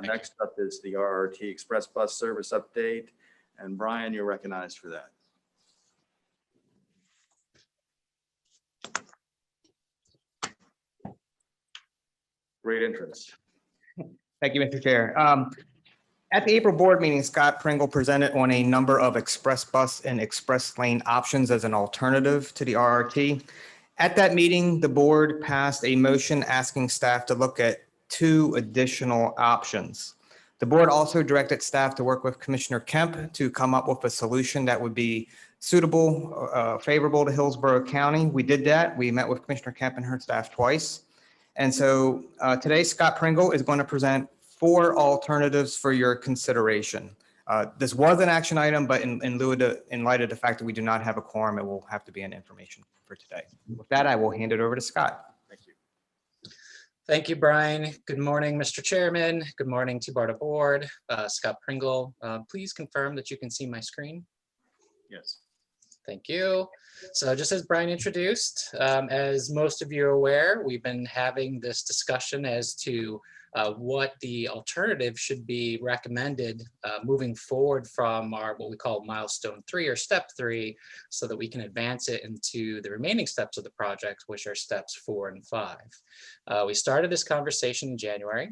Next up is the RRT Express Bus Service Update. And Brian, you're recognized for that. Great interest. Thank you, Mr. Chair. At the April board meeting, Scott Pringle presented on a number of express bus and express lane options as an alternative to the RRT. At that meeting, the board passed a motion asking staff to look at 2 additional options. The board also directed staff to work with Commissioner Kemp to come up with a solution that would be suitable, favorable to Hillsborough County. We did that. We met with Commissioner Kemp and her staff twice. And so today, Scott Pringle is going to present 4 alternatives for your consideration. This was an action item, but in light of the fact that we do not have a quorum, it will have to be an information for today. With that, I will hand it over to Scott. Thank you. Thank you, Brian. Good morning, Mr. Chairman. Good morning, TBARTA Board. Scott Pringle, please confirm that you can see my screen. Yes. Thank you. So just as Brian introduced, as most of you are aware, we've been having this discussion as to what the alternative should be recommended moving forward from our what we call milestone 3 or step 3, so that we can advance it into the remaining steps of the project, which are steps 4 and 5. We started this conversation in January.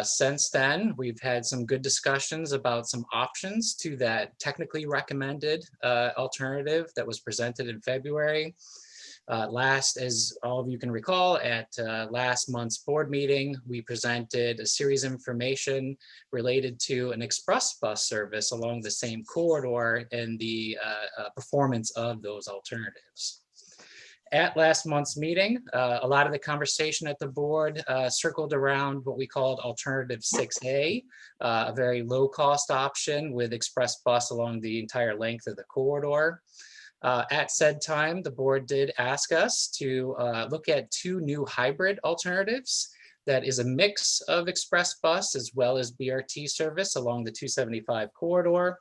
Since then, we've had some good discussions about some options to that technically recommended alternative that was presented in February. As all of you can recall, at last month's board meeting, we presented a series of information related to an express bus service along the same corridor and the performance of those alternatives. At last month's meeting, a lot of the conversation at the board circled around what we called alternative 6A, a very low cost option with express bus along the entire length of the corridor. At said time, the board did ask us to look at 2 new hybrid alternatives. That is a mix of express bus as well as BRT service along the 275 corridor.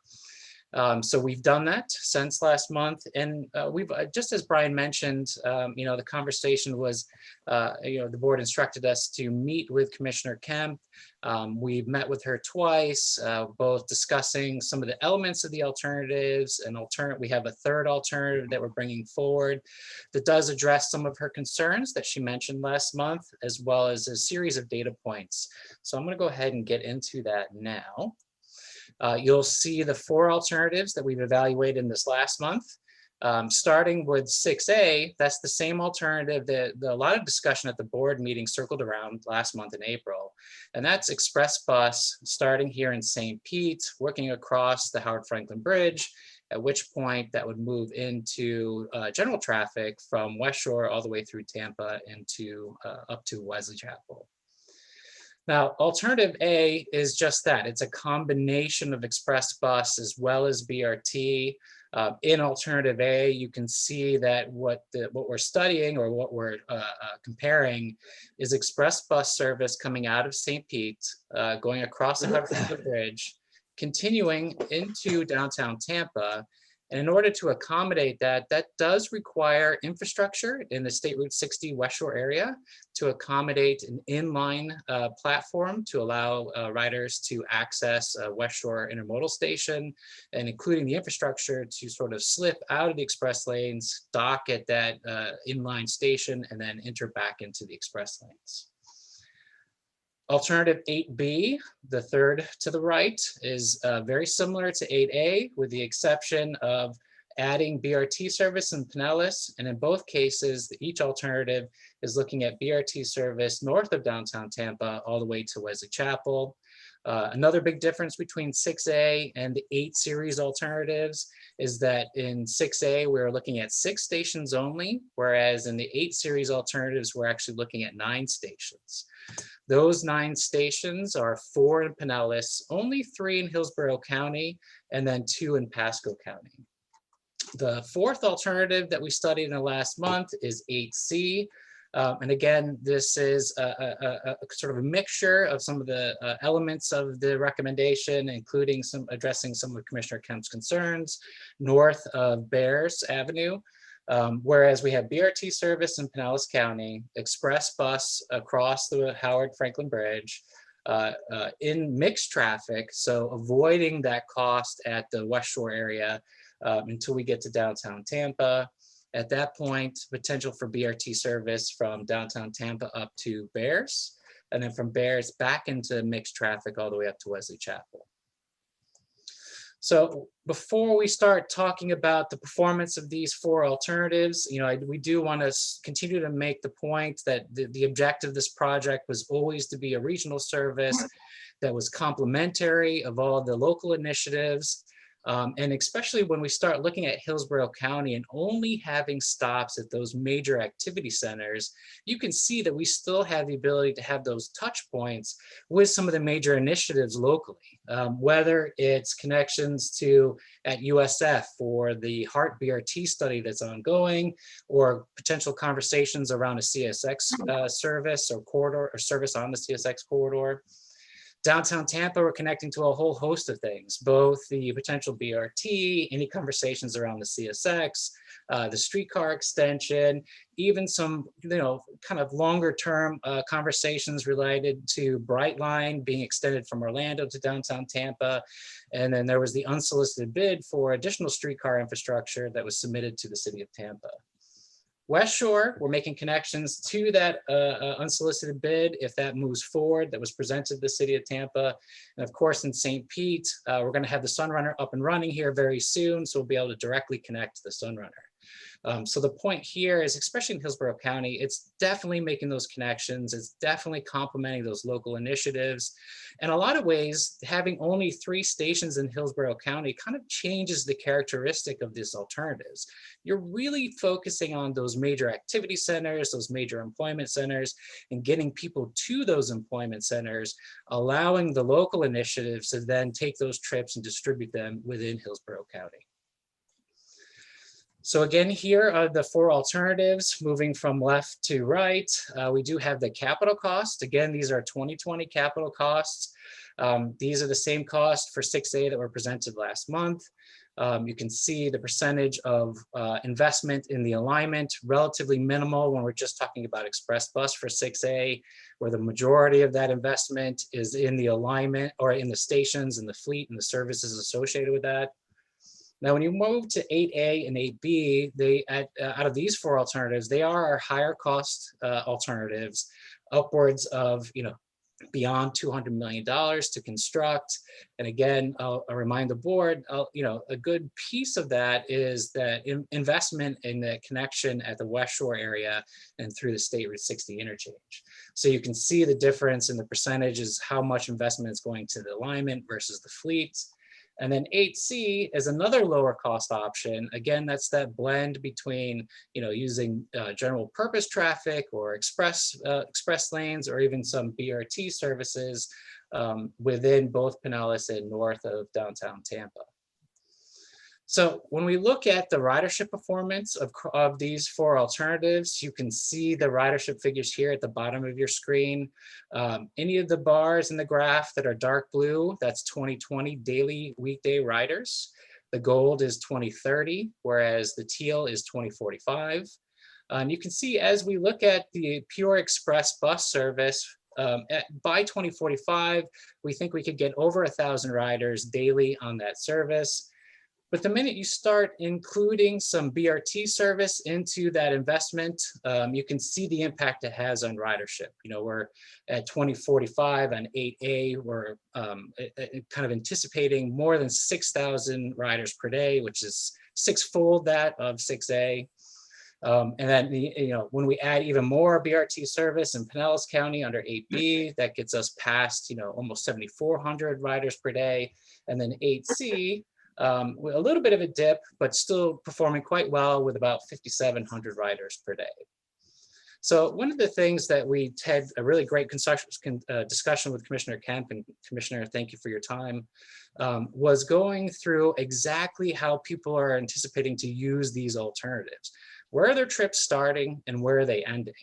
So we've done that since last month, and we've just as Brian mentioned, the conversation was, the board instructed us to meet with Commissioner Kemp. We've met with her twice, both discussing some of the elements of the alternatives and we have a 3rd alternative that we're bringing forward that does address some of her concerns that she mentioned last month, as well as a series of data points. So I'm going to go ahead and get into that now. You'll see the 4 alternatives that we've evaluated in this last month. Starting with 6A, that's the same alternative that a lot of discussion at the board meeting circled around last month in April. And that's express bus starting here in St. Pete, working across the Howard Franklin Bridge, at which point that would move into general traffic from West Shore all the way through Tampa into up to Wesley Chapel. Now, alternative A is just that. It's a combination of express bus as well as BRT. In alternative A, you can see that what we're studying or what we're comparing is express bus service coming out of St. Pete, going across the Howard Franklin Bridge, continuing into downtown Tampa. And in order to accommodate that, that does require infrastructure in the State Route 60 West Shore area to accommodate an inline platform to allow riders to access a West Shore intermodal station, and including the infrastructure to sort of slip out of the express lanes, dock at that inline station, and then enter back into the express lanes. Alternative 8B, the 3rd to the right, is very similar to 8A with the exception of adding BRT service in Pinellas. And in both cases, each alternative is looking at BRT service north of downtown Tampa all the way to Wesley Chapel. Another big difference between 6A and the 8 series alternatives is that in 6A, we're looking at 6 stations only, whereas in the 8 series alternatives, we're actually looking at 9 stations. Those 9 stations are 4 in Pinellas, only 3 in Hillsborough County, and then 2 in Pasco County. The 4th alternative that we studied in the last month is 8C. And again, this is a sort of a mixture of some of the elements of the recommendation, including addressing some of Commissioner Kemp's concerns north of Bears Avenue. Whereas we have BRT service in Pinellas County, express bus across the Howard Franklin Bridge, in mixed traffic, so avoiding that cost at the West Shore area until we get to downtown Tampa. At that point, potential for BRT service from downtown Tampa up to Bears, and then from Bears back into mixed traffic all the way up to Wesley Chapel. So before we start talking about the performance of these 4 alternatives, we do want to continue to make the point that the objective of this project was always to be a regional service that was complementary of all the local initiatives. And especially when we start looking at Hillsborough County and only having stops at those major activity centers, you can see that we still have the ability to have those touch points with some of the major initiatives locally, whether it's connections to at USF for the Heart BRT study that's ongoing, or potential conversations around a CSX service or corridor or service on the CSX corridor. Downtown Tampa, we're connecting to a whole host of things, both the potential BRT, any conversations around the CSX, the streetcar extension, even some, kind of longer term conversations related to Brightline being extended from Orlando to downtown Tampa. And then there was the unsolicited bid for additional streetcar infrastructure that was submitted to the city of Tampa. West Shore, we're making connections to that unsolicited bid if that moves forward, that was presented to the city of Tampa. And of course, in St. Pete, we're going to have the Sunrunner up and running here very soon, so we'll be able to directly connect to the Sunrunner. So the point here is, especially in Hillsborough County, it's definitely making those connections. It's definitely complementing those local initiatives. In a lot of ways, having only 3 stations in Hillsborough County kind of changes the characteristic of these alternatives. You're really focusing on those major activity centers, those major employment centers, and getting people to those employment centers, allowing the local initiatives to then take those trips and distribute them within Hillsborough County. So again, here are the 4 alternatives moving from left to right. We do have the capital cost. Again, these are 2020 capital costs. These are the same cost for 6A that were presented last month. You can see the percentage of investment in the alignment, relatively minimal when we're just talking about express bus for 6A, where the majority of that investment is in the alignment or in the stations and the fleet and the services associated with that. Now, when you move to 8A and 8B, out of these 4 alternatives, they are our higher cost alternatives, upwards of, beyond $200 million to construct. And again, I'll remind the board, a good piece of that is that investment in the connection at the West Shore area and through the State Route 60 interchange. So you can see the difference in the percentages, how much investment is going to the alignment versus the fleet. And then 8C is another lower cost option. Again, that's that blend between, using general purpose traffic or express lanes, or even some BRT services within both Pinellas and north of downtown Tampa. So when we look at the ridership performance of these 4 alternatives, you can see the ridership figures here at the bottom of your screen. Any of the bars in the graph that are dark blue, that's 2020 daily weekday riders. The gold is 2030, whereas the teal is 2045. You can see as we look at the pure express bus service, by 2045, we think we could get over 1,000 riders daily on that service. But the minute you start including some BRT service into that investment, you can see the impact it has on ridership. We're at 2045 on 8A, we're kind of anticipating more than 6,000 riders per day, which is 6-fold that of 6A. And then, when we add even more BRT service in Pinellas County under 8B, that gets us past, almost 7,400 riders per day. And then 8C, with a little bit of a dip, but still performing quite well with about 5,700 riders per day. So one of the things that we had a really great discussion with Commissioner Kemp, and Commissioner, thank you for your time, was going through exactly how people are anticipating to use these alternatives. Where are their trips starting and where are they ending?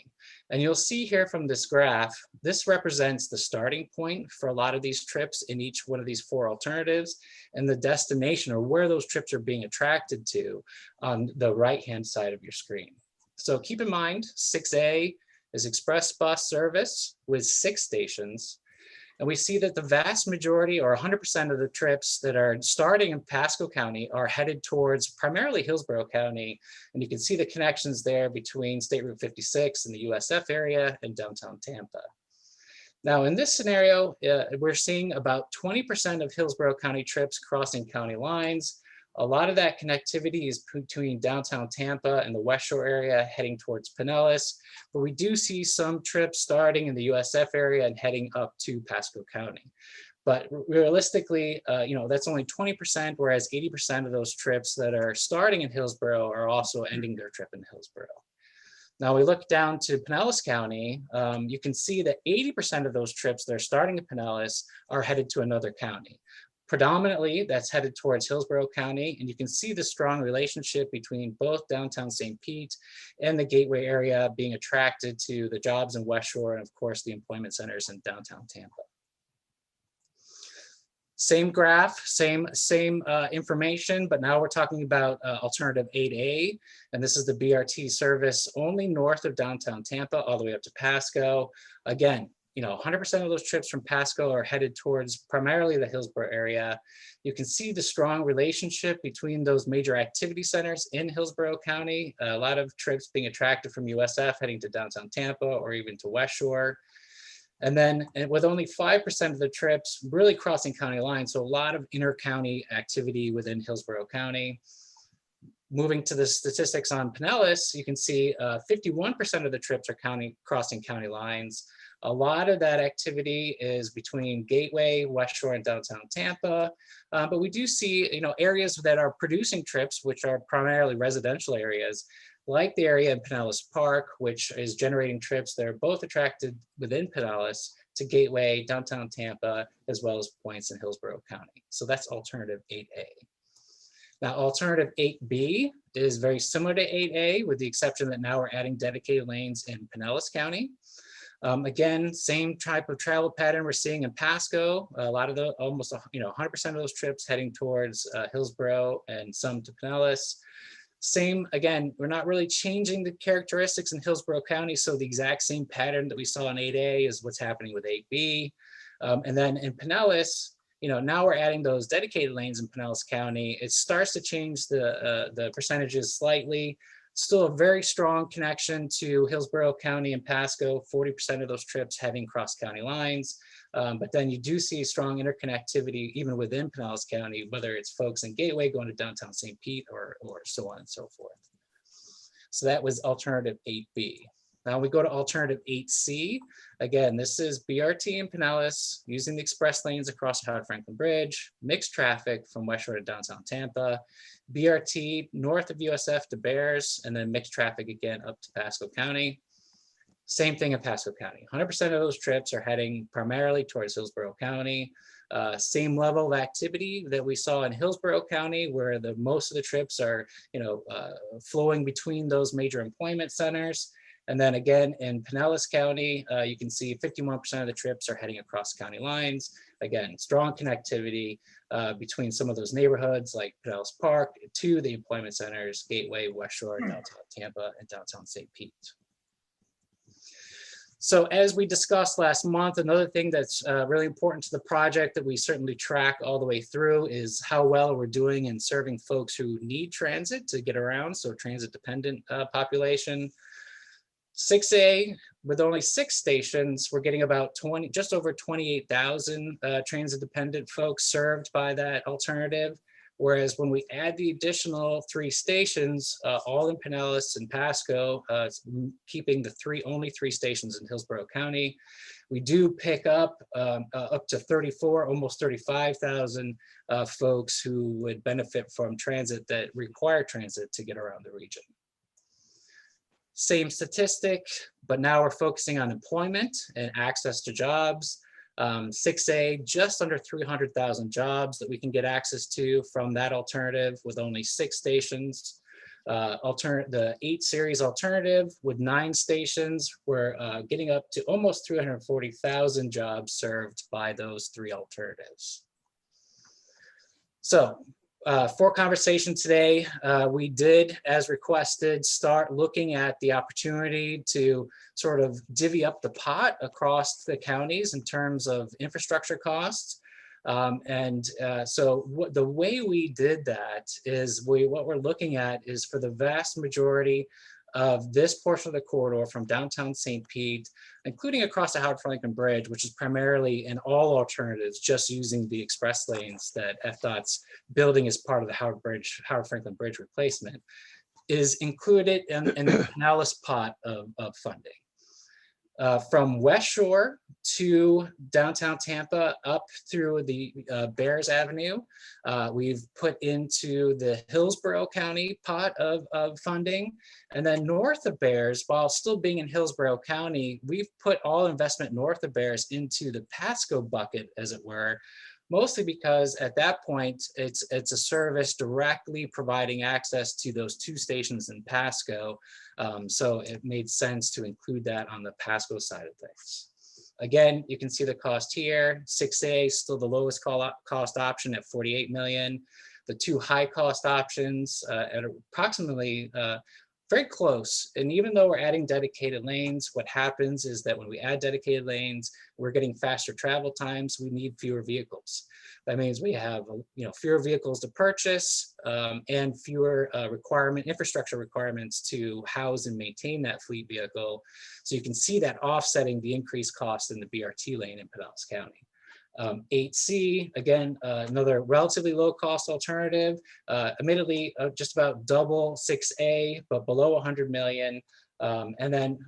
And you'll see here from this graph, this represents the starting point for a lot of these trips in each one of these 4 alternatives, and the destination or where those trips are being attracted to on the right-hand side of your screen. So keep in mind, 6A is express bus service with 6 stations. And we see that the vast majority, or 100% of the trips that are starting in Pasco County are headed towards primarily Hillsborough County. And you can see the connections there between State Route 56 in the USF area and downtown Tampa. Now, in this scenario, we're seeing about 20% of Hillsborough County trips crossing county lines. A lot of that connectivity is between downtown Tampa and the West Shore area heading towards Pinellas, but we do see some trips starting in the USF area and heading up to Pasco County. But realistically, that's only 20%, whereas 80% of those trips that are starting in Hillsborough are also ending their trip in Hillsborough. Now we look down to Pinellas County, you can see that 80% of those trips that are starting in Pinellas are headed to another county. Predominantly, that's headed towards Hillsborough County, and you can see the strong relationship between both downtown St. Pete and the Gateway area being attracted to the jobs in West Shore and, of course, the employment centers in downtown Tampa. Same graph, same information, but now we're talking about alternative 8A, and this is the BRT service only north of downtown Tampa all the way up to Pasco. Again, 100% of those trips from Pasco are headed towards primarily the Hillsborough area. You can see the strong relationship between those major activity centers in Hillsborough County. A lot of trips being attracted from USF heading to downtown Tampa or even to West Shore. And then with only 5% of the trips really crossing county lines, so a lot of inter-county activity within Hillsborough County. Moving to the statistics on Pinellas, you can see 51% of the trips are crossing county lines. A lot of that activity is between Gateway, West Shore, and downtown Tampa. But we do see, areas that are producing trips, which are primarily residential areas, like the area in Pinellas Park, which is generating trips that are both attracted within Pinellas to Gateway, downtown Tampa, as well as points in Hillsborough County. So that's alternative 8A. Now, alternative 8B is very similar to 8A, with the exception that now we're adding dedicated lanes in Pinellas County. Again, same type of travel pattern we're seeing in Pasco. A lot of the, almost 100% of those trips heading towards Hillsborough and some to Pinellas. Same, again, we're not really changing the characteristics in Hillsborough County, so the exact same pattern that we saw in 8A is what's happening with 8B. And then in Pinellas, now we're adding those dedicated lanes in Pinellas County. It starts to change the percentages slightly. Still a very strong connection to Hillsborough County and Pasco, 40% of those trips having cross-county lines. But then you do see strong interconnectivity even within Pinellas County, whether it's folks in Gateway going to downtown St. Pete or so on and so forth. So that was alternative 8B. Now we go to alternative 8C. Again, this is BRT in Pinellas using the express lanes across Howard Franklin Bridge, mixed traffic from West Shore to downtown Tampa, BRT north of USF to Bears, and then mixed traffic again up to Pasco County. Same thing in Pasco County. 100% of those trips are heading primarily towards Hillsborough County. Same level of activity that we saw in Hillsborough County, where most of the trips are, flowing between those major employment centers. And then again, in Pinellas County, you can see 51% of the trips are heading across county lines. Again, strong connectivity between some of those neighborhoods like Pinellas Park to the employment centers, Gateway, West Shore, downtown Tampa, and downtown St. Pete. So as we discussed last month, another thing that's really important to the project that we certainly track all the way through is how well we're doing in serving folks who need transit to get around, so transit dependent population. 6A, with only 6 stations, we're getting about just over 28,000 transit dependent folks served by that alternative. Whereas when we add the additional 3 stations, all in Pinellas and Pasco, keeping the only 3 stations in Hillsborough County, we do pick up to 34, almost 35,000 folks who would benefit from transit that require transit to get around the region. Same statistic, but now we're focusing on employment and access to jobs. 6A, just under 300,000 jobs that we can get access to from that alternative with only 6 stations. The 8 series alternative with 9 stations, we're getting up to almost 340,000 jobs served by those 3 alternatives. So For conversation today, we did, as requested, start looking at the opportunity to sort of divvy up the pot across the counties in terms of infrastructure costs. The way we did that is what we're looking at is for the vast majority of this portion of the corridor from downtown St. Pete, including across the Howard Franklin Bridge, which is primarily in all alternatives, just using the express lanes that FDOT's building as part of the Howard Franklin Bridge replacement, is included in the Pinellas pot of funding. From West Shore to downtown Tampa up through the Bears Avenue, we've put into the Hillsborough County pot of funding. And then north of Bears, while still being in Hillsborough County, we've put all investment north of Bears into the Pasco bucket, as it were, mostly because at that point, it's a service directly providing access to those two stations in Pasco. So it made sense to include that on the Pasco side of things. Again, you can see the cost here. 6A still the lowest cost option at 48 million. The two high cost options at approximately very close. And even though we're adding dedicated lanes, what happens is that when we add dedicated lanes, we're getting faster travel times. We need fewer vehicles. That means we have fewer vehicles to purchase and fewer infrastructure requirements to house and maintain that fleet vehicle. So you can see that offsetting the increased cost in the BRT lane in Pinellas County. 8C, again, another relatively low cost alternative, admittedly just about double 6A, but below 100 million.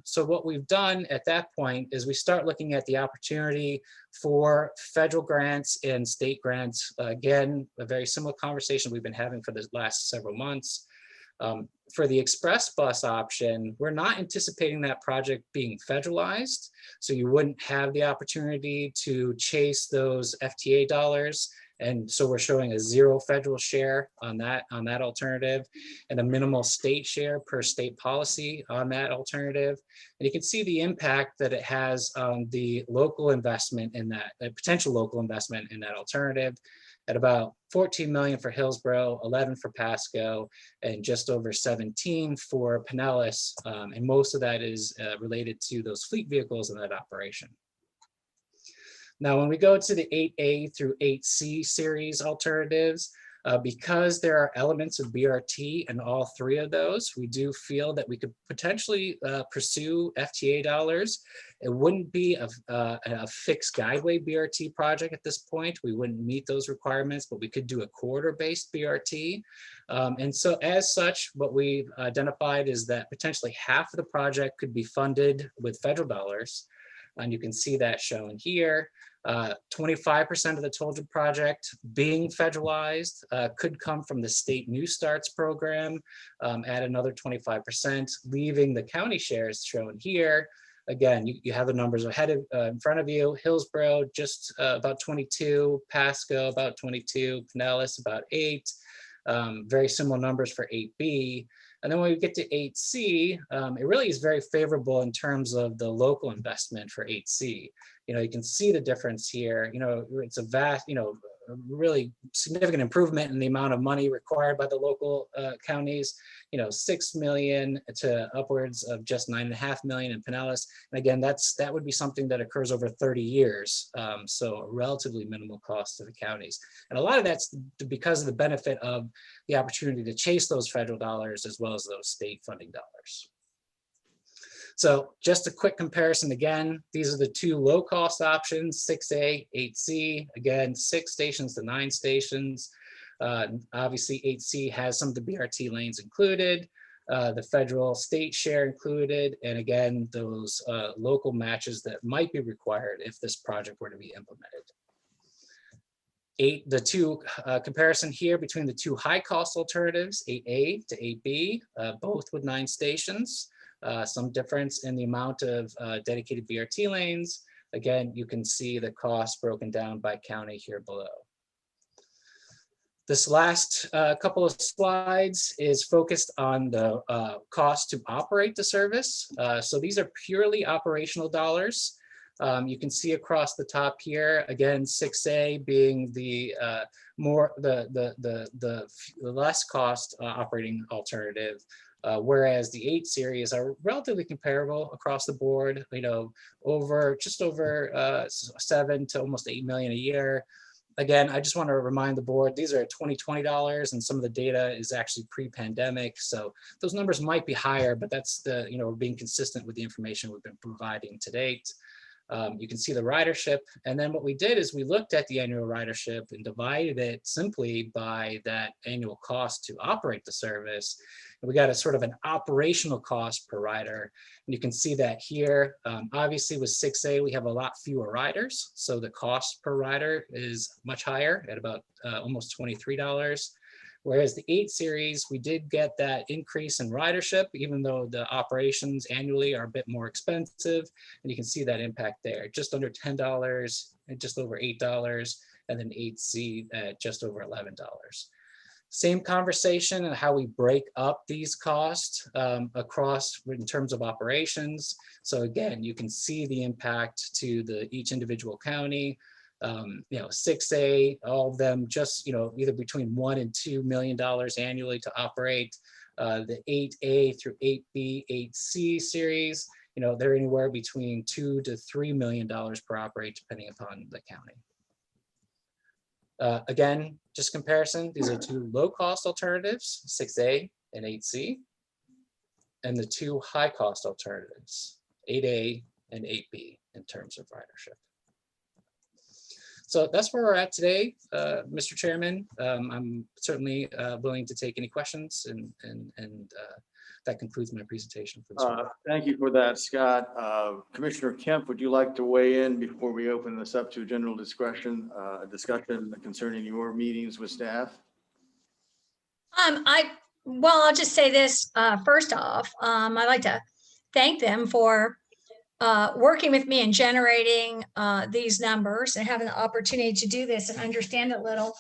So what we've done at that point is we start looking at the opportunity for federal grants and state grants. Again, a very similar conversation we've been having for the last several months. For the express bus option, we're not anticipating that project being federalized, so you wouldn't have the opportunity to chase those FTA dollars. And so we're showing a 0 federal share on that alternative and a minimal state share per state policy on that alternative. And you can see the impact that it has on the local investment in that, potential local investment in that alternative, at about 14 million for Hillsborough, 11 for Pasco, and just over 17 for Pinellas. And most of that is related to those fleet vehicles in that operation. Now, when we go to the 8A through 8C series alternatives, because there are elements of BRT in all three of those, we do feel that we could potentially pursue FTA dollars. It wouldn't be a fixed guideway BRT project at this point. We wouldn't meet those requirements, but we could do a corridor-based BRT. And so as such, what we've identified is that potentially half of the project could be funded with federal dollars. And you can see that shown here. 25% of the total project being federalized could come from the state New Starts program at another 25%, leaving the county shares shown here. Again, you have the numbers ahead of, in front of you. Hillsborough just about 22, Pasco about 22, Pinellas about 8. Very similar numbers for 8B. And then when we get to 8C, it really is very favorable in terms of the local investment for 8C. You can see the difference here. It's a vast, a really significant improvement in the amount of money required by the local counties. 6 million to upwards of just 9.5 million in Pinellas. And again, that would be something that occurs over 30 years. So a relatively minimal cost to the counties. And a lot of that's because of the benefit of the opportunity to chase those federal dollars as well as those state funding dollars. So just a quick comparison again, these are the two low cost options, 6A, 8C, again, 6 stations to 9 stations. Obviously 8C has some of the BRT lanes included, the federal state share included, and again, those local matches that might be required if this project were to be implemented. The two comparison here between the two high cost alternatives, 8A to 8B, both with 9 stations. Some difference in the amount of dedicated BRT lanes. Again, you can see the cost broken down by county here below. This last couple of slides is focused on the cost to operate the service. So these are purely operational dollars. You can see across the top here, again, 6A being the less cost operating alternative, whereas the 8 series are relatively comparable across the board, just over 7 to almost 8 million a year. Again, I just want to remind the board, these are 2020 dollars, and some of the data is actually pre-pandemic. So those numbers might be higher, but that's we're being consistent with the information we've been providing to date. You can see the ridership. And then what we did is we looked at the annual ridership and divided it simply by that annual cost to operate the service. And we got a sort of an operational cost per rider. And you can see that here. Obviously with 6A, we have a lot fewer riders. So the cost per rider is much higher at about almost $23. Whereas the 8 series, we did get that increase in ridership, even though the operations annually are a bit more expensive. And you can see that impact there, just under $10 and just over $8, and then 8C at just over $11. Same conversation on how we break up these costs across in terms of operations. So again, you can see the impact to each individual county. 6A, all of them just, either between $1 and $2 million annually to operate. The 8A through 8B, 8C series, they're anywhere between $2 to $3 million per operate, depending upon the county. Again, just comparison, these are 2 low-cost alternatives, 6A and 8C, and the 2 high-cost alternatives, 8A and 8B in terms of ridership. So that's where we're at today, Mr. Chairman. I'm certainly willing to take any questions, and that concludes my presentation for this morning. Thank you for that, Scott. Commissioner Kemp, would you like to weigh in before we open this up to general discussion concerning your meetings with staff? I'll just say this first off. I'd like to thank them for working with me and generating these numbers and having the opportunity to do this and understand it a little.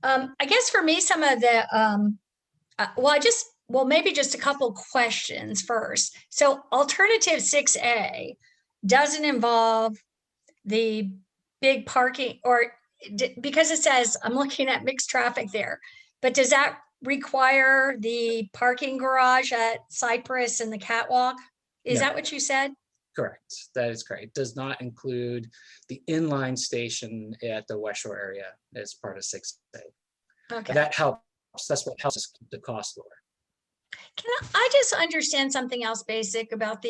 I guess for me, some of the, maybe just a couple questions first. So alternative 6A doesn't involve the big parking, or because it says, I'm looking at mixed traffic there, but does that require the parking garage at Cypress and the catwalk? Is that what you said? Correct. That is correct. It does not include the inline station at the West Shore area as part of 6A. Okay. And that helps. That's what helps us keep the cost lower. Can I just understand something else basic about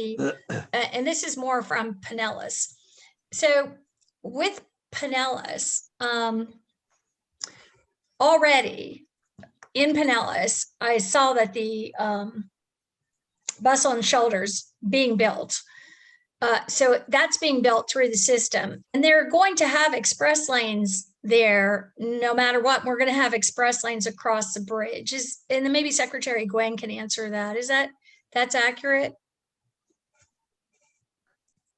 and this is more from Pinellas. So with Pinellas, already in Pinellas, I saw that the bustle and shoulders being built. So that's being built through the system, and they're going to have express lanes there no matter what. We're going to have express lanes across the bridge. And then maybe Secretary Gwen can answer that. That's accurate?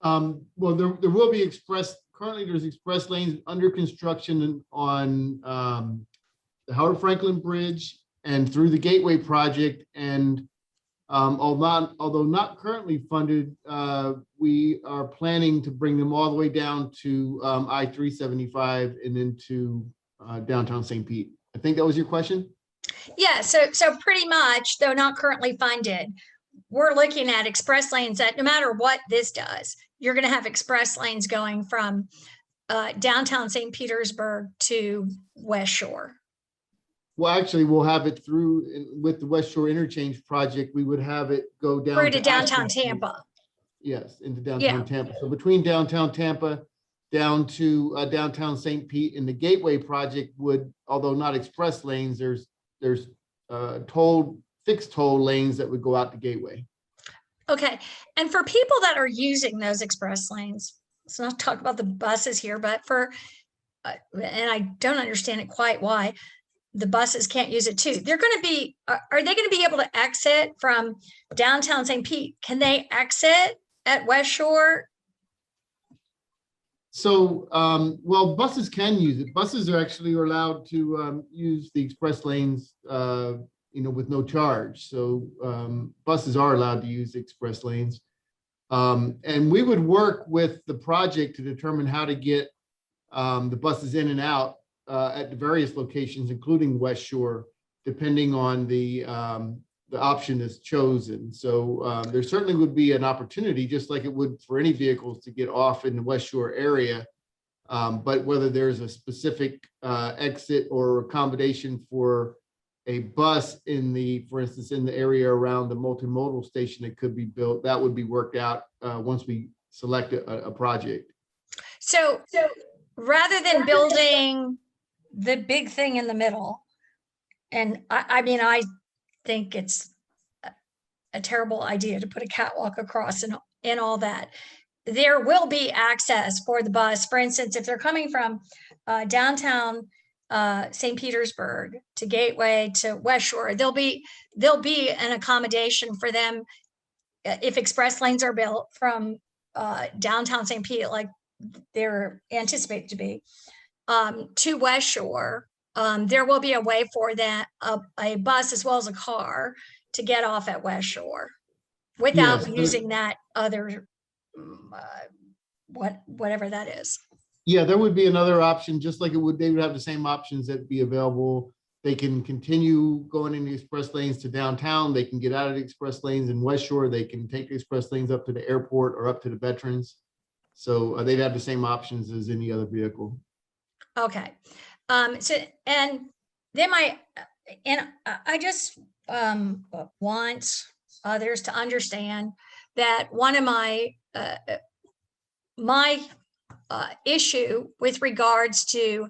Well, there will be currently there's express lanes under construction on the Howard Franklin Bridge and through the Gateway project. And although not currently funded, we are planning to bring them all the way down to I-375 and into downtown St. Pete. I think that was your question? Yeah, so pretty much, though not currently funded, we're looking at express lanes that no matter what this does, you're going to have express lanes going from downtown St. Petersburg to West Shore. Well, actually, we'll have it through with the West Shore Interchange project. We would have it go down through to downtown Tampa. Yes, into downtown Tampa. So between downtown Tampa down to downtown St. Pete, and the Gateway project would, although not express lanes, there's fixed toll lanes that would go out to Gateway. Okay, and for people that are using those express lanes, let's not talk about the buses here, but and I don't understand it quite why the buses can't use it too. They're going to be, are they going to be able to exit from downtown St. Pete? Can they exit at West Shore? So, well, buses can use it. Buses are actually allowed to use the express lanes, with no charge. So buses are allowed to use express lanes. And we would work with the project to determine how to get the buses in and out at the various locations, including West Shore, depending on the option that's chosen. So there certainly would be an opportunity, just like it would for any vehicles, to get off in the West Shore area. But whether there's a specific exit or accommodation for a bus in the, for instance, in the area around the multimodal station that could be built, that would be worked out once we select a project. So rather than building the big thing in the middle, and I mean, I think it's a terrible idea to put a catwalk across and all that. There will be access for the bus. For instance, if they're coming from downtown St. Petersburg to Gateway to West Shore, there'll be an accommodation for them if express lanes are built from downtown St. Pete, like they're anticipated to be, to West Shore. There will be a way for that, a bus as well as a car, to get off at West Shore without Yes, using that other, whatever that is. yeah, there would be another option, just like it would, they would have the same options that be available. They can continue going in the express lanes to downtown. They can get out of the express lanes in West Shore. They can take the express lanes up to the airport or up to the veterans. So they'd have the same options as any other vehicle. Okay. So, and then I just want others to understand that one of my issue with regards to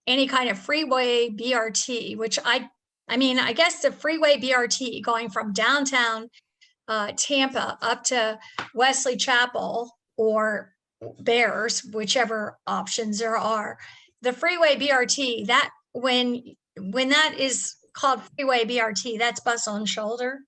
any kind of freeway BRT, which I mean, I guess the freeway BRT going from downtown Tampa up to Wesley Chapel or Bears, whichever options there are, the freeway BRT, that when that is called freeway BRT, that's bus on shoulder.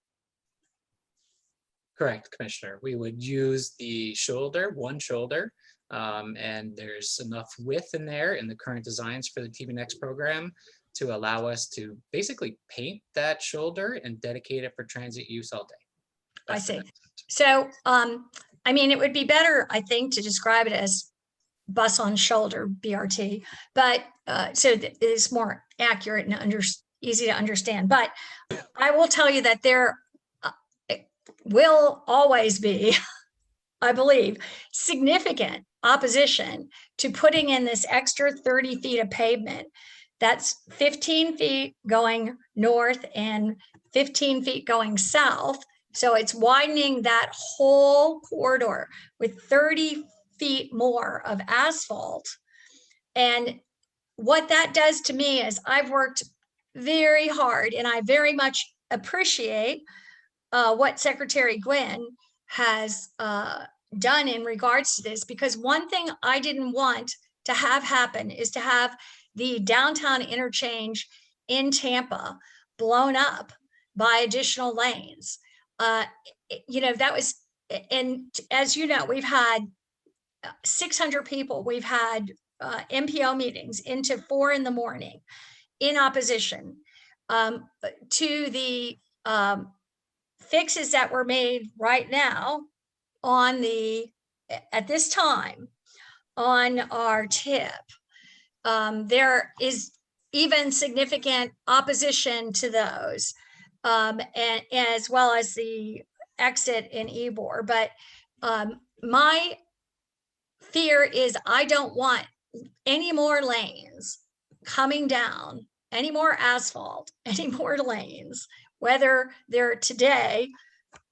Correct, Commissioner. We would use the shoulder, one shoulder, and there's enough width in there in the current designs for the TBNX program to allow us to basically paint that shoulder and dedicate it for transit use all day. I see. So, I mean, it would be better, I think, to describe it as bus on shoulder BRT, but so that it is more accurate and easy to understand. But I will tell you that there will always be, I believe, significant opposition to putting in this extra 30 feet of pavement. That's 15 feet going north and 15 feet going south. So it's widening that whole corridor with 30 feet more of asphalt. And what that does to me is I've worked very hard, and I very much appreciate what Secretary Gwynn has done in regards to this, because one thing I didn't want to have happen is to have the downtown interchange in Tampa blown up by additional lanes. You know, that was, and as you know, we've had 600 people, we've had MPO meetings into 4 in the morning in opposition to the fixes that were made right now on at this time on our tip. There is even significant opposition to those, and as well as the exit in Ybor. But my fear is I don't want any more lanes coming down, any more asphalt, any more lanes, whether they're today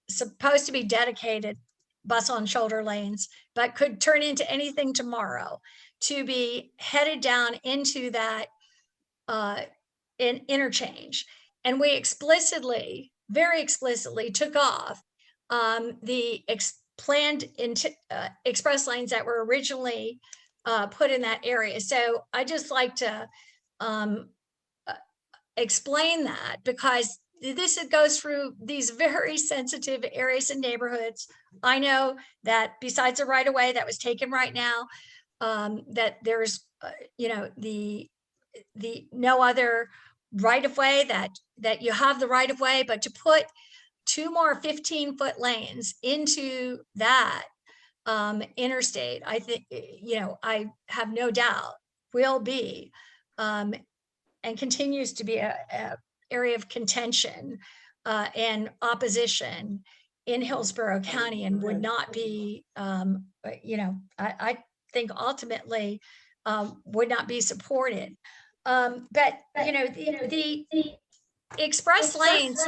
supposed to be dedicated bus on shoulder lanes, but could turn into anything tomorrow, to be headed down into that interchange. And we explicitly, very explicitly took off the planned express lanes that were originally put in that area. So I just like to explain that, because this goes through these very sensitive areas and neighborhoods. I know that besides the right of way that was taken right now, that there's you know, the no other right of way, that you have the right of way, but to 2 more 15-foot lanes into that interstate, I think, I have no doubt will be and continues to be a area of contention and opposition in Hillsborough County, and would not be, I think ultimately would not be supported. But the express lanes,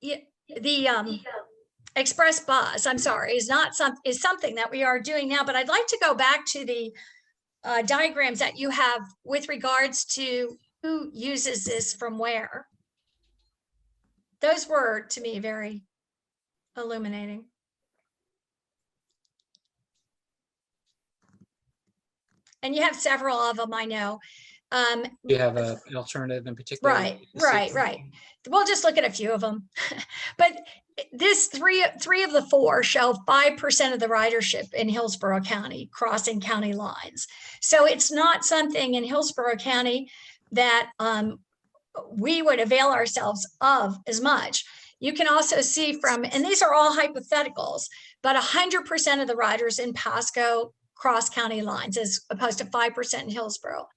the express bus, I'm sorry, is something that we are doing now. But I'd like to go back to the diagrams that you have with regards to who uses this from where. Those were, to me, very illuminating. And you have several of them, I know. Do you have an alternative in particular? Right. We'll just look at a few of them. But this three of the 4 show 5% of the ridership in Hillsborough County crossing county lines. So it's not something in Hillsborough County that we would avail ourselves of as much. You can also see from, and these are all hypotheticals, but 100% of the riders in Pasco cross county lines as opposed to 5% in Hillsborough.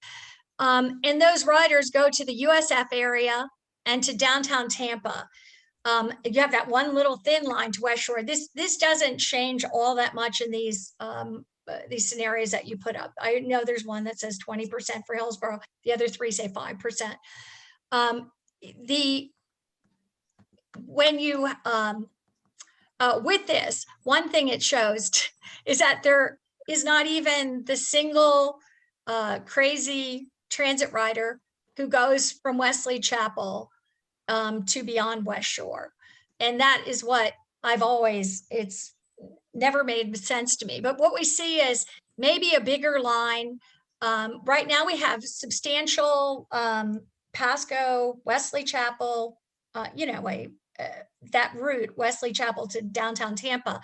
And those riders go to the USF area and to downtown Tampa. You have that one little thin line to West Shore. This doesn't change all that much in these scenarios that you put up. I know there's one that says 20% for Hillsborough. The other 3 say 5%. When you with this, one thing it shows is that there is not even the single crazy transit rider who goes from Wesley Chapel to beyond West Shore. And that is what it's never made sense to me. But what we see is maybe a bigger line. Right now we have substantial Pasco, Wesley Chapel, that route, Wesley Chapel to downtown Tampa,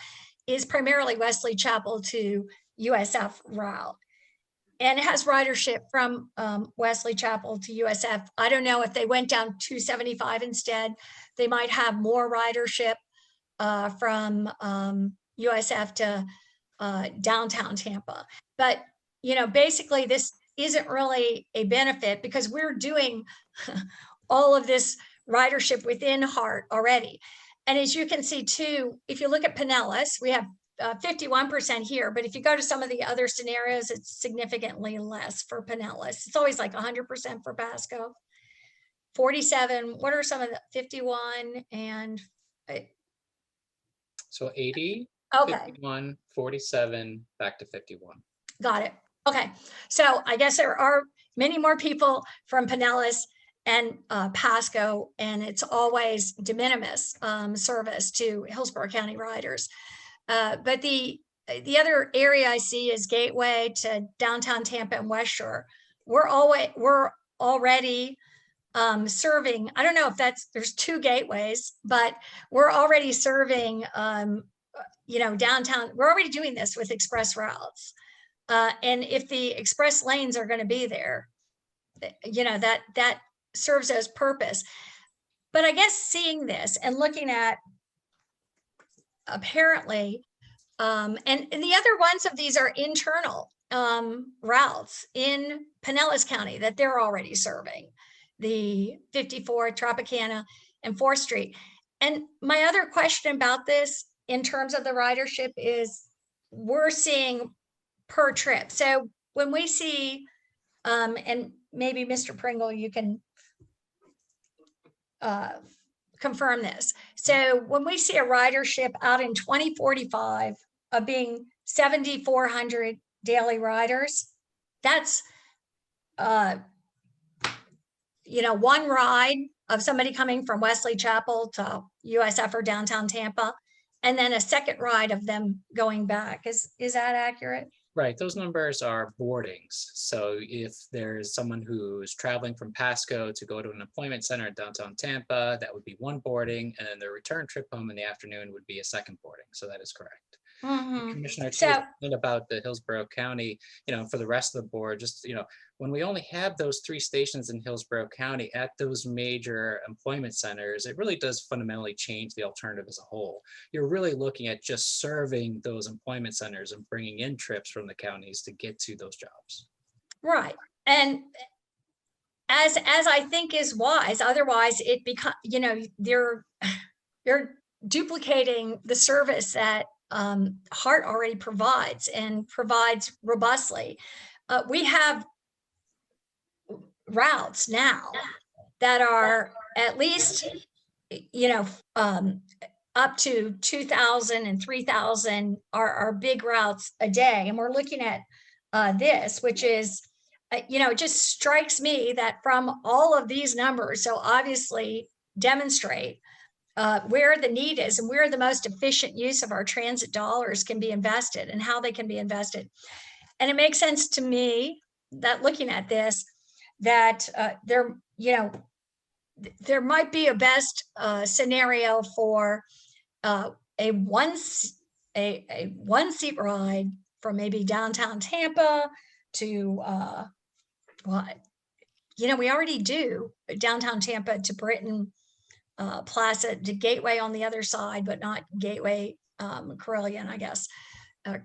is primarily Wesley Chapel to USF route. And it has ridership from Wesley Chapel to USF. I don't know if they went down 275 instead, they might have more ridership from USF to downtown Tampa. But, basically this isn't really a benefit because we're doing all of this ridership within Hart already. And as you can see too, if you look at Pinellas, we have 51% here, but if you go to some of the other scenarios, it's significantly less for Pinellas. It's always like 100% for Pasco. 47, what are some of the 51 and so 80, okay, 51, 47, back to 51. Got it. Okay, so I guess there are many more people from Pinellas and Pasco, and it's always de minimis service to Hillsborough County riders. But the other area I see is Gateway to downtown Tampa and West Shore. We're already serving, I don't know if there's 2 gateways, but we're already serving, downtown. We're already doing this with express routes. And if the express lanes are going to be there, that serves as purpose. But I guess seeing this and looking at apparently, and the other ones of these are internal routes in Pinellas County that they're already serving, the 54, Tropicana, and 4th Street. And my other question about this in terms of the ridership is we're seeing per trip. So when we see, and maybe Mr. Pringle, you can confirm this. So when we see a ridership out in 2045 of being 7,400 daily riders, that's one ride of somebody coming from Wesley Chapel to USF or downtown Tampa, and then a second ride of them going back. Is that accurate? Right, those numbers are boardings. So if there's someone who's traveling from Pasco to go to an appointment center in downtown Tampa, that would be one boarding, and then their return trip home in the afternoon would be a second boarding. So that is correct. Mhm. Commissioner, to So, your point about the Hillsborough County, for the rest of the board, just, when we only have those 3 stations in Hillsborough County at those major employment centers, it really does fundamentally change the alternative as a whole. You're really looking at just serving those employment centers and bringing in trips from the counties to get to those jobs. right. And as I think is wise, otherwise it become, you're duplicating the service that Hart already provides and provides robustly. We have routes now that are at least, up to 2,000 and 3,000 are big routes a day. And we're looking at this, which is, it just strikes me that from all of these numbers, so obviously demonstrate where the need is and where the most efficient use of our transit dollars can be invested and how they can be invested. And it makes sense to me that looking at this, that there might be a best scenario for a one seat ride from maybe downtown Tampa to we already do downtown Tampa to Britain Plaza to Gateway on the other side, but not Gateway Carilion, I guess. But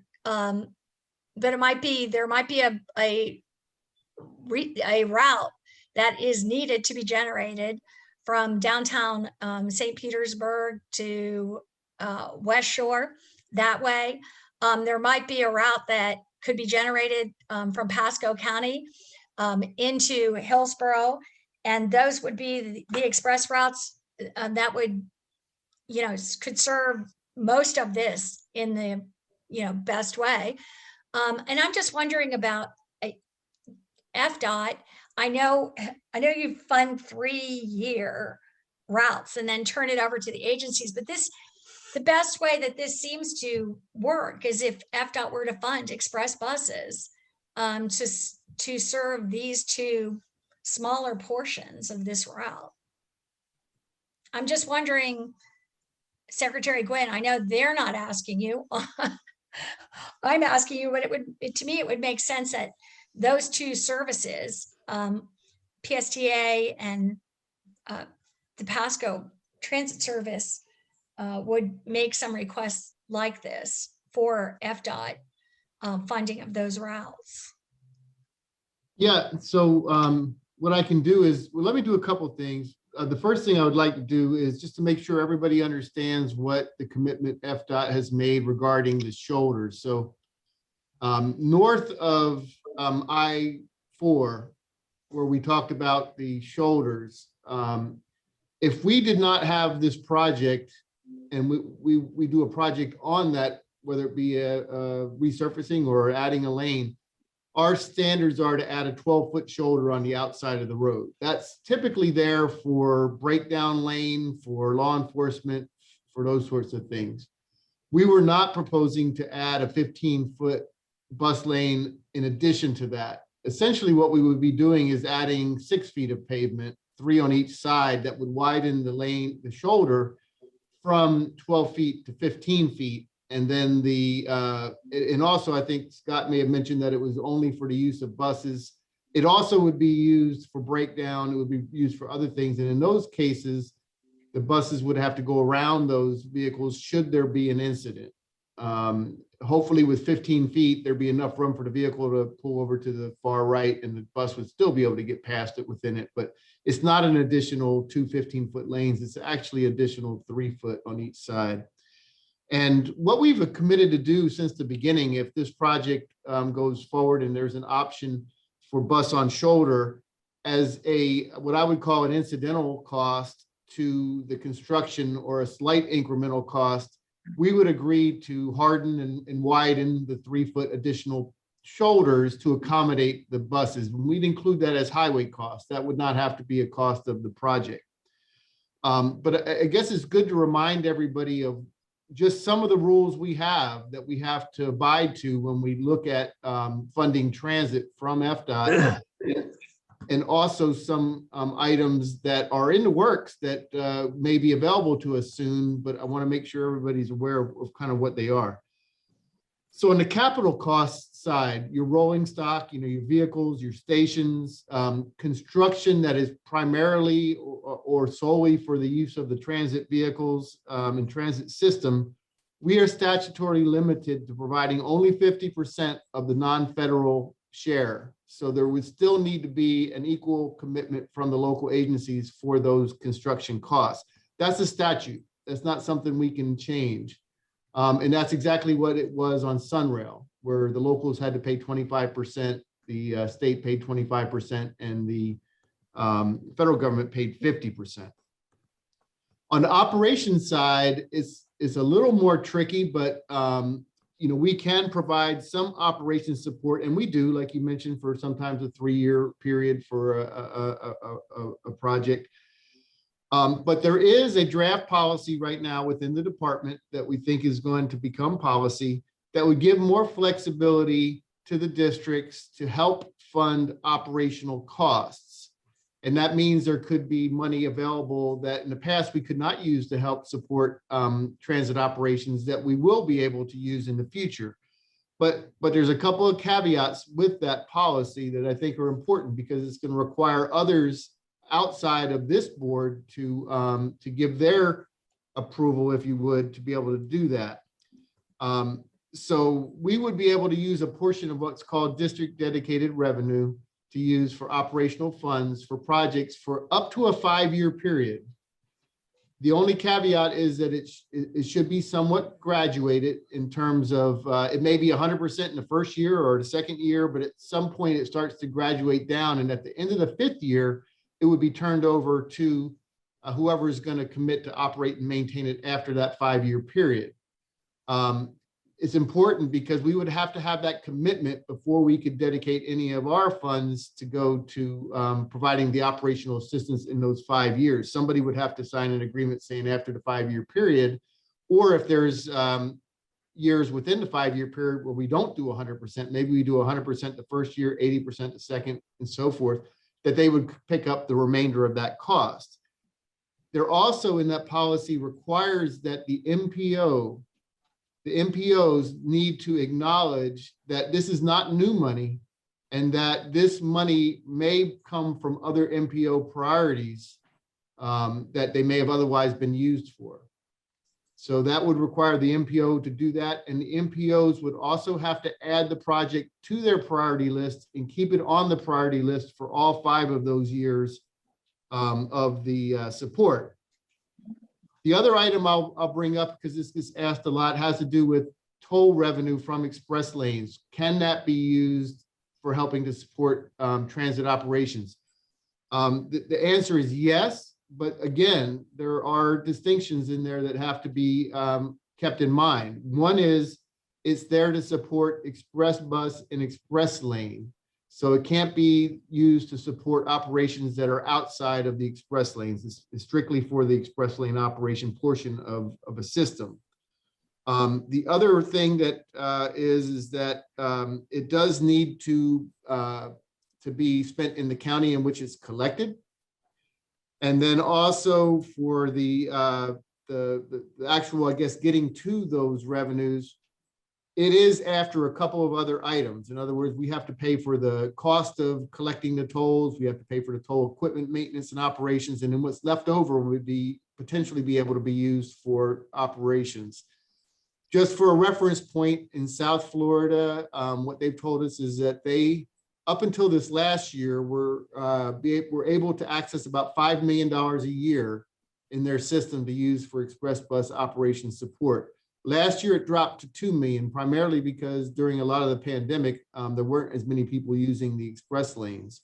there might be a route that is needed to be generated from downtown St. Petersburg to West Shore that way. There might be a route that could be generated from Pasco County into Hillsborough, and those would be the express routes that would, could serve most of this in the, best way. And I'm just wondering about FDOT. I know you fund 3-year routes and then turn it over to the agencies, but the best way that this seems to work is if FDOT were to fund express buses to serve these 2 smaller portions of this route. I'm just wondering, Secretary Gwynn, I know they're not asking you. I'm asking you, but to me, it would make sense that those 2 services, PSTA and the Pasco Transit Service, would make some requests like this for FDOT funding of those routes. Yeah, so what I can do is, let me do a couple things. The first thing I would like to do is just to make sure everybody understands what the commitment FDOT has made regarding the shoulders. So north of I-4, where we talked about the shoulders, if we did not have this project and we do a project on that, whether it be a resurfacing or adding a lane, our standards are to add a 12-foot shoulder on the outside of the road. That's typically there for breakdown lane, for law enforcement, for those sorts of things. We were not proposing to add a 15-foot bus lane in addition to that. Essentially, what we would be doing is adding 6 feet of pavement, 3 on each side, that would widen the lane, the shoulder, from 12 feet to 15 feet. And then and also I think Scott may have mentioned that it was only for the use of buses. It also would be used for breakdown. It would be used for other things. And in those cases, the buses would have to go around those vehicles should there be an incident. Hopefully with 15 feet, there'd be enough room for the vehicle to pull over to the far right and the bus would still be able to get past it within it. But it's not an additional 2 15-foot lanes. It's actually additional 3 foot on each side. And what we've committed to do since the beginning, if this project goes forward and there's an option for bus on shoulder as what I would call an incidental cost to the construction or a slight incremental cost, we would agree to harden and widen the 3 foot additional shoulders to accommodate the buses. We'd include that as highway costs. That would not have to be a cost of the project. But I guess it's good to remind everybody of just some of the rules we have that we have to abide to when we look at funding transit from FDOT, and also some items that are in the works that may be available to us soon, but I want to make sure everybody's aware of kind of what they are. So on the capital cost side, your rolling stock, your vehicles, your stations, construction that is primarily or solely for the use of the transit vehicles and transit system, we are statutorily limited to providing only 50% of the non-federal share. So there would still need to be an equal commitment from the local agencies for those construction costs. That's a statute. That's not something we can change. And that's exactly what it was on Sunrail, where the locals had to pay 25%, the state paid 25%, and the federal government paid 50%. On the operations side, it's a little more tricky, but we can provide some operations support, and we do, like you mentioned, for sometimes a 3-year period for a project. But there is a draft policy right now within the department that we think is going to become policy that would give more flexibility to the districts to help fund operational costs. And that means there could be money available that in the past we could not use to help support transit operations that we will be able to use in the future. But there's a couple of caveats with that policy that I think are important, because it's going to require others outside of this board to give their approval, if you would, to be able to do that. So we would be able to use a portion of what's called district dedicated revenue to use for operational funds for projects for up to a 5-year period. The only caveat is that it should be somewhat graduated in terms of it may be 100% in the first year or the second year, but at some point it starts to graduate down. And at the end of the 5th year, it would be turned over to whoever is going to commit to operate and maintain it after that 5-year period. It's important because we would have to have that commitment before we could dedicate any of our funds to go to providing the operational assistance in those 5 years. Somebody would have to sign an agreement saying after the 5-year period, or if there's years within the 5-year period where we don't do 100%, maybe we do 100% the first year, 80% the second, and so forth, that they would pick up the remainder of that cost. There also in that policy requires that the MPOs need to acknowledge that this is not new money and that this money may come from other MPO priorities that they may have otherwise been used for. So that would require the MPO to do that. And the MPOs would also have to add the project to their priority list and keep it on the priority list for all 5 of those years of the support. The other item I'll bring up, because this gets asked a lot, has to do with toll revenue from express lanes. Can that be used for helping to support transit operations? The answer is yes, but again, there are distinctions in there that have to be kept in mind. One is it's there to support express bus and express lane. So it can't be used to support operations that are outside of the express lanes. It's strictly for the express lane operation portion of a system. The other thing that is that it does need to be spent in the county in which it's collected. And then also for the actual, I guess, getting to those revenues, it is after a couple of other items. In other words, we have to pay for the cost of collecting the tolls. We have to pay for the toll equipment maintenance and operations. And then what's left over would be potentially be able to be used for operations. Just for a reference point, in South Florida, what they've told us is that they, up until this last year, were able to access about $5 million a year in their system to use for express bus operation support. Last year, it dropped to $2 million, primarily because during a lot of the pandemic, there weren't as many people using the express lanes.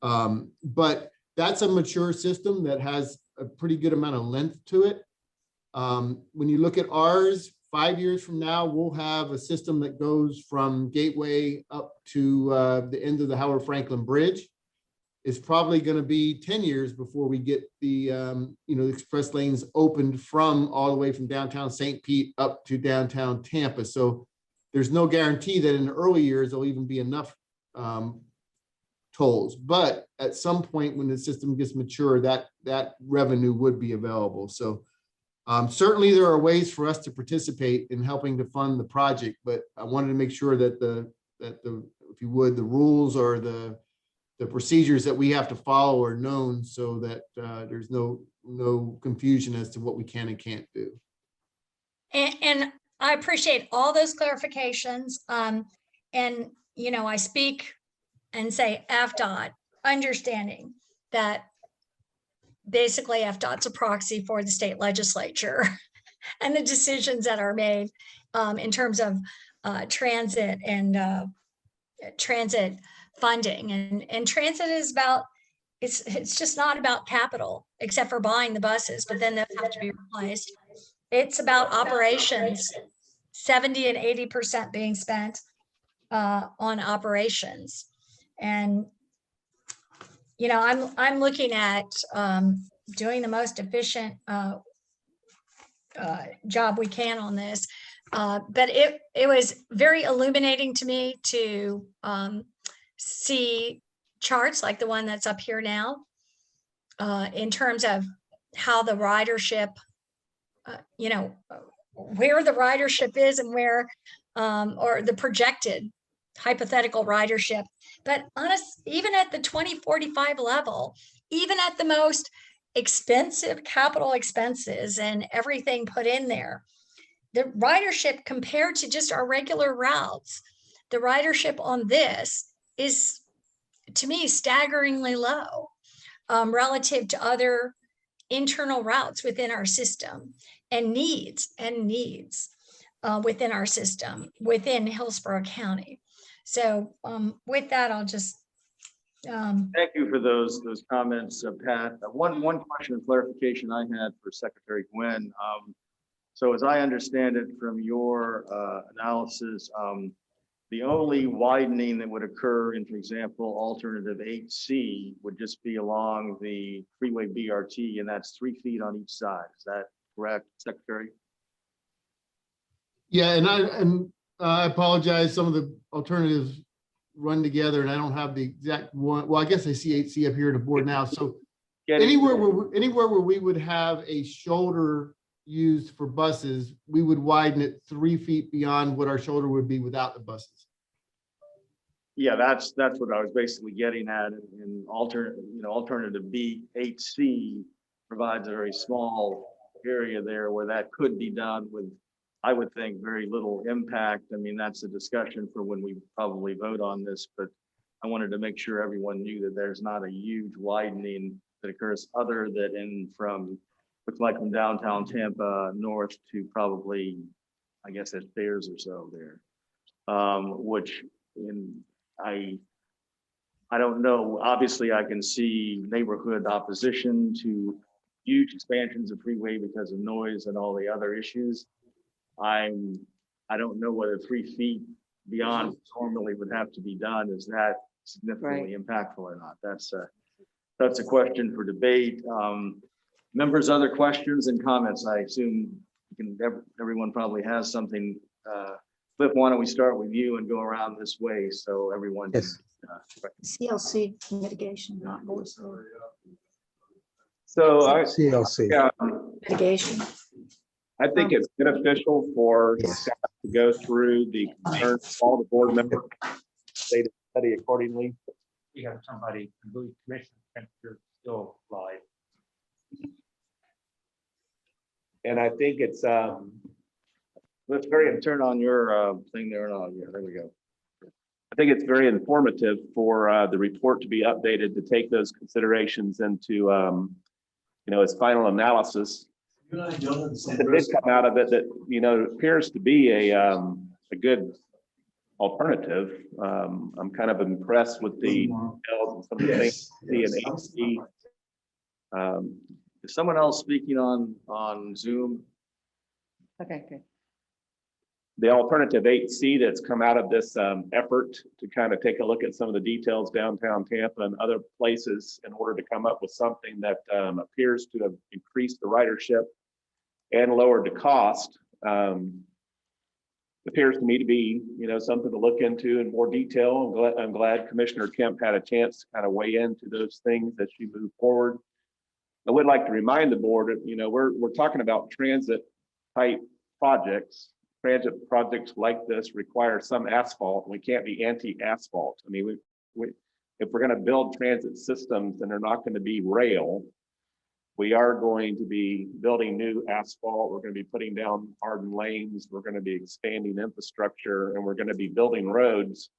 But that's a mature system that has a pretty good amount of length to it. When you look at ours, 5 years from now, we'll have a system that goes from Gateway up to the end of the Howard Franklin Bridge. It's probably going to be 10 years before we get the the express lanes opened from all the way from downtown St. Pete up to downtown Tampa. So there's no guarantee that in the early years there'll even be enough tolls. But at some point when the system gets mature, that revenue would be available. So Certainly, there are ways for us to participate in helping to fund the project, but I wanted to make sure that if you would, the rules or the procedures that we have to follow are known so that there's no confusion as to what we can and can't do. And I appreciate all those clarifications. And, you know, I speak and say FDOT, understanding that basically FDOT's a proxy for the state legislature and the decisions that are made in terms of transit and transit funding. And transit is about, it's just not about capital, except for buying the buses, but then those have to be replaced. It's about operations, 70 and 80% being spent on operations. And, you know, I'm looking at doing the most efficient job we can on this. But it was very illuminating to me to see charts like the one that's up here now in terms of how the ridership, you know, where the ridership is and where, or the projected hypothetical ridership. But even at the 2045 level, even at the most expensive capital expenses and everything put in there, the ridership compared to just our regular routes, the ridership on this is, to me, staggeringly low relative to other internal routes within our system and needs within our system, within Hillsborough County. So with that, I'll just. Thank you for those comments, Pat. One question of clarification I had for Secretary Gwynn. So as I understand it from your analysis, the only widening that would occur in, for example, alternative 8C would just be along the freeway BRT, and that's 3 feet on each side. Is that correct, Secretary? Yeah, and I apologize. Some of the alternatives run together, and I don't have the exact one. Well, I guess I see 8C up here on the board now. So anywhere where we would have a shoulder used for buses, we would widen it 3 feet beyond what our shoulder would be without the buses. Yeah, that's what I was basically getting at. In alternative B, 8C provides a very small area there where that could be done with, I would think, very little impact. I mean, that's a discussion for when we probably vote on this, but I wanted to make sure everyone knew that there's not a huge widening that occurs other than from, looks like from downtown Tampa north to probably, I guess that's Bears or so there, which I don't know. Obviously, I can see neighborhood opposition to huge expansions of freeway because of noise and all the other issues. I don't know whether 3 feet beyond normally would have to be done. Is that significantly impactful or not? That's a question for debate. Members, other questions and comments? I assume everyone probably has something. Cliff, why don't we start with you and go around this way so everyone can. CLC mitigation, not voice. So CLC mitigation. I think it's beneficial for staff to go through the concerns of all the board members, data study accordingly. We have somebody, I believe Commissioner Kemp, still live. And I think it's Let's turn on your thing there. And yeah, there we go. I think it's very informative for the report to be updated to take those considerations into its final analysis. It did come out of it that appears to be a good alternative. I'm kind of impressed with the details and some of the things C and HC. Is someone else speaking on Zoom? Okay, good. The alternative 8C that's come out of this effort to kind of take a look at some of the details downtown Tampa and other places in order to come up with something that appears to have increased the ridership and lowered the cost. Appears to me to be, something to look into in more detail. I'm glad Commissioner Kemp had a chance to kind of weigh into those things as she moved forward. I would like to remind the board, you know, we're talking about transit type projects. Transit projects like this require some asphalt. We can't be anti-asphalt. I mean, if we're going to build transit systems and they're not going to be rail, we are going to be building new asphalt. We're going to be putting down hardened lanes. We're going to be expanding infrastructure, and we're going to be building roads.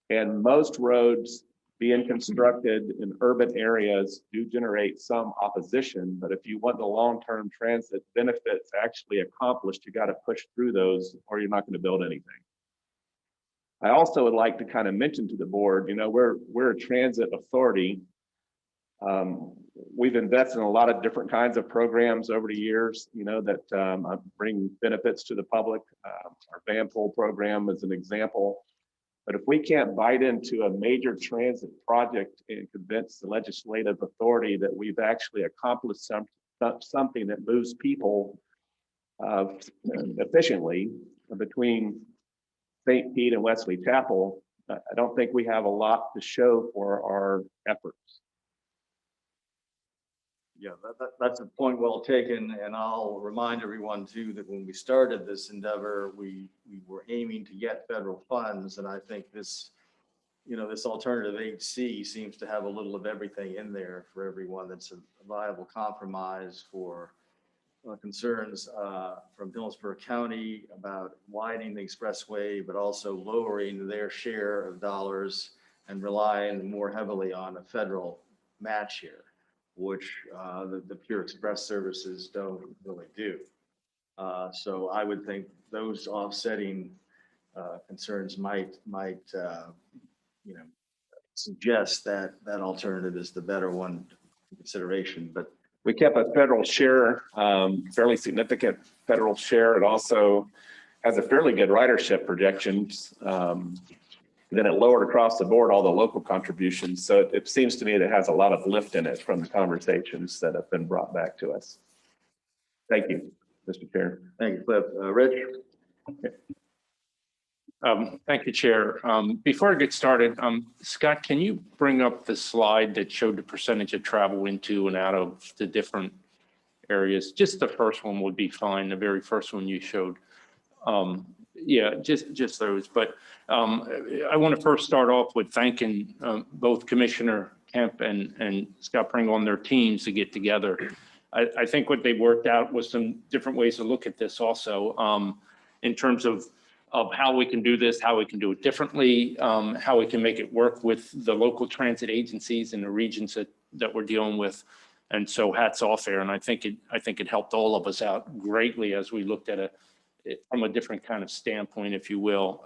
And most roads being constructed in urban areas do generate some opposition, but if you want the long-term transit benefits actually accomplished, you got to push through those or you're not going to build anything. I also would like to kind of mention to the board, you know, we're a transit authority. We've invested in a lot of different kinds of programs over the years, you know, that bring benefits to the public. Our van pool program is an example. But if we can't bite into a major transit project and convince the legislative authority that we've actually accomplished something that moves people efficiently between St. Pete and Wesley Chapel, I don't think we have a lot to show for our efforts. Yeah, that's a point well taken, and I'll remind everyone too that when we started this endeavor, we were aiming to get federal funds, and I think this, you know, this alternative HC seems to have a little of everything in there for everyone. That's a viable compromise for concerns from Hillsborough County about widening the expressway, but also lowering their share of dollars and relying more heavily on a federal match here, which the pure express services don't really do. So I would think those offsetting concerns might you know, suggest that that alternative is the better one in consideration. But we kept a federal share, fairly significant federal share. It also has a fairly good ridership projections. Then it lowered across the board all the local contributions. So it seems to me that it has a lot of lift in it from the conversations that have been brought back to us. Thank you, Mr. Chair. thank you, Cliff. Rich? Thank you, Chair. Before I get started, Scott, can you bring up the slide that showed the percentage of travel into and out of the different areas? Just the first one would be fine, the very first one you showed. Yeah, just those. But I want to first start off with thanking both Commissioner Kemp and Scott Pringle and their teams to get together. I think what they worked out was some different ways to look at this also in terms of how we can do this, how we can do it differently, how we can make it work with the local transit agencies in the regions that we're dealing with. And so hats off there. And I think it helped all of us out greatly as we looked at it from a different kind of standpoint, if you will.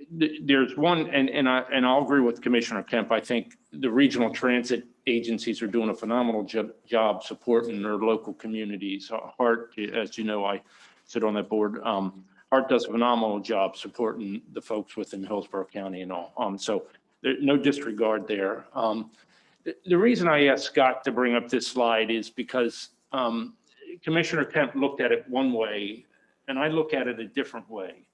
There's one, and I'll agree with Commissioner Kemp. I think the regional transit agencies are doing a phenomenal job supporting their local communities. HART, as you know, I sit on that board. HART does a phenomenal job supporting the folks within Hillsborough County and all. So there's no disregard there. The reason I asked Scott to bring up this slide is because Commissioner Kemp looked at it one way, and I look at it a different way.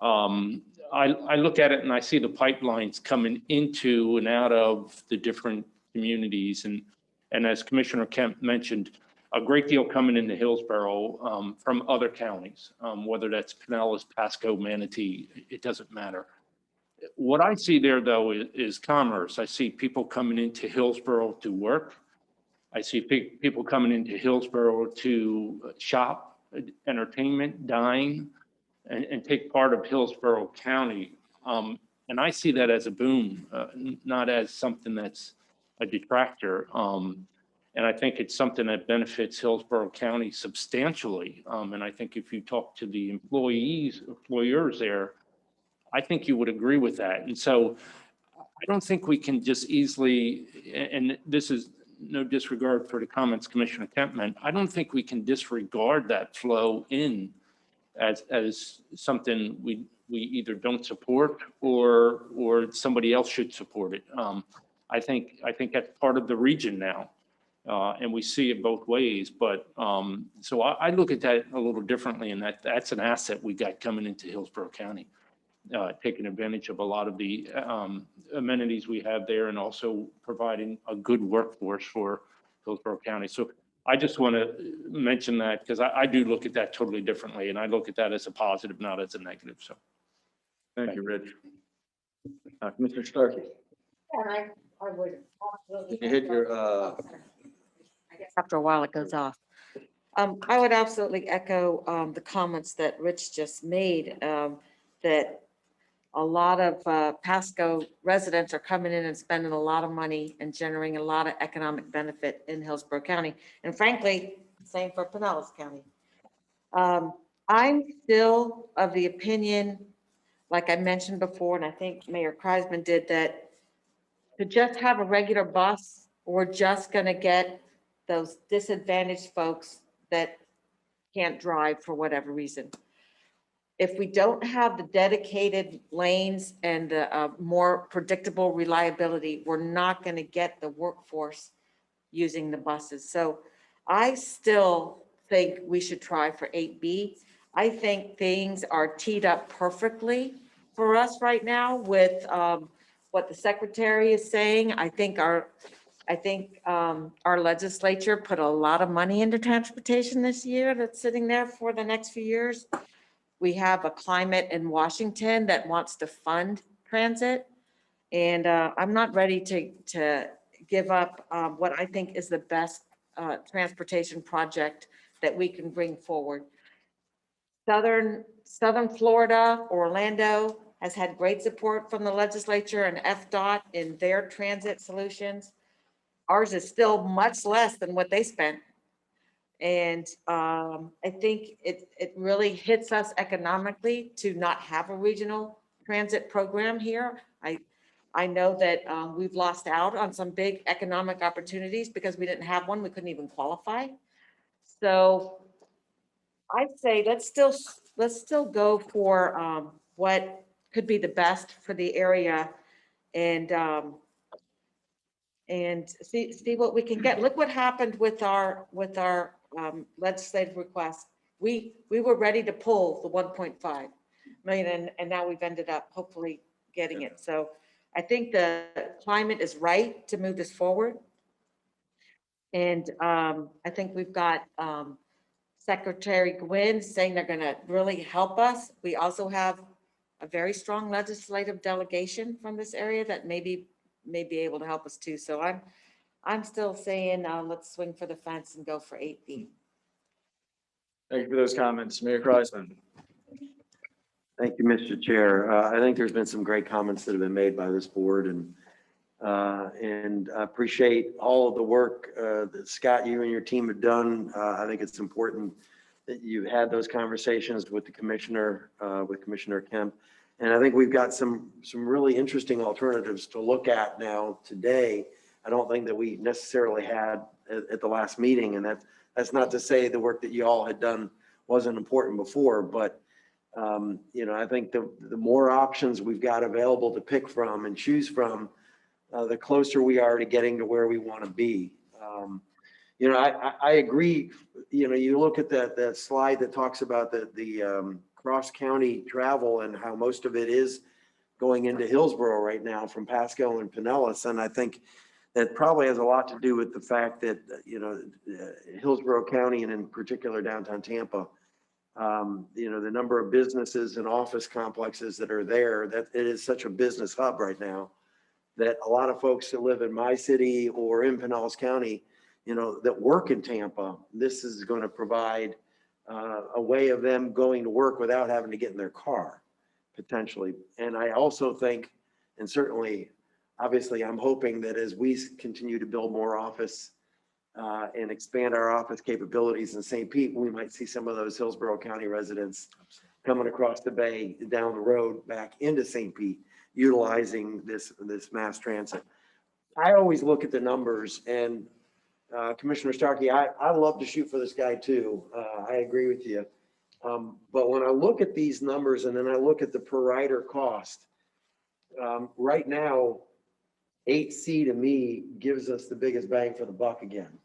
I look at it and I see the pipelines coming into and out of the different communities. And as Commissioner Kemp mentioned, a great deal coming into Hillsborough from other counties, whether that's Pinellas, Pasco, Manatee, it doesn't matter. What I see there, though, is commerce. I see people coming into Hillsborough to work. I see people coming into Hillsborough to shop, entertainment, dine, and take part of Hillsborough County. And I see that as a boom, not as something that's a detractor. And I think it's something that benefits Hillsborough County substantially. And I think if you talk to the employers there, I think you would agree with that. And so I don't think we can just easily, and this is no disregard for the comments Commissioner Kemp meant, I don't think we can disregard that flow in as something we either don't support or somebody else should support it. I think that's part of the region now. And we see it both ways, but so I look at that a little differently, and that's an asset we got coming into Hillsborough County. taking advantage of a lot of the amenities we have there and also providing a good workforce for Hillsborough County. So I just want to mention that because I do look at that totally differently, and I look at that as a positive, not as a negative. So Thank you, Rich. Commissioner Starkey, I would absolutely. you hit your, I guess after a while it goes off. I would absolutely echo the comments that Rich just made, that a lot of Pasco residents are coming in and spending a lot of money and generating a lot of economic benefit in Hillsborough County. And frankly, same for Pinellas County. I'm still of the opinion, like I mentioned before, and I think Mayor Kreisman did, that to just have a regular bus, we're just going to get those disadvantaged folks that can't drive for whatever reason. If we don't have the dedicated lanes and the more predictable reliability, we're not going to get the workforce using the buses. So I still think we should try for 8B. I think things are teed up perfectly for us right now with what the secretary is saying. I think our legislature put a lot of money into transportation this year that's sitting there for the next few years. We have a climate in Washington that wants to fund transit. And I'm not ready to give up what I think is the best transportation project that we can bring forward. Southern Florida, Orlando has had great support from the legislature and FDOT in their transit solutions. Ours is still much less than what they spent. And I think it really hits us economically to not have a regional transit program here. I know that we've lost out on some big economic opportunities because we didn't have one. We couldn't even qualify. So I'd say let's still go for what could be the best for the area, and see what we can get. Look what happened with our legislative request. We were ready to pull the 1.5 million, and now we've ended up hopefully getting it. So I think the climate is right to move this forward. And I think we've got Secretary Gwynn saying they're going to really help us. We also have a very strong legislative delegation from this area that may be able to help us too. So I'm still saying let's swing for the fence and go for 8B. thank you for those comments. Mayor Kreisman. Thank you, Mr. Chair. I think there's been some great comments that have been made by this board, and I appreciate all of the work that Scott, you and your team have done. I think it's important that you had those conversations with the commissioner, with Commissioner Kemp. And I think we've got some really interesting alternatives to look at now today. I don't think that we necessarily had at the last meeting, and that's not to say the work that you all had done wasn't important before, but I think the more options we've got available to pick from and choose from, the closer we are to getting to where we want to be. I agree. You look at that slide that talks about the cross-county travel and how most of it is going into Hillsborough right now from Pasco and Pinellas. And I think that probably has a lot to do with the fact that, Hillsborough County and in particular downtown Tampa, the number of businesses and office complexes that are there, that it is such a business hub right now that a lot of folks that live in my city or in Pinellas County, that work in Tampa, this is going to provide a way of them going to work without having to get in their car, potentially. And I also think, and certainly, obviously, I'm hoping that as we continue to build more office and expand our office capabilities in St. Pete, we might see some of those Hillsborough County residents coming across the bay down the road back into St. Pete, utilizing this mass transit. I always look at the numbers, and Commissioner Starkey, I love to shoot for the sky too. I agree with you. But when I look at these numbers and then I look at the per rider cost, right now, 8C to me gives us the biggest bang for the buck again.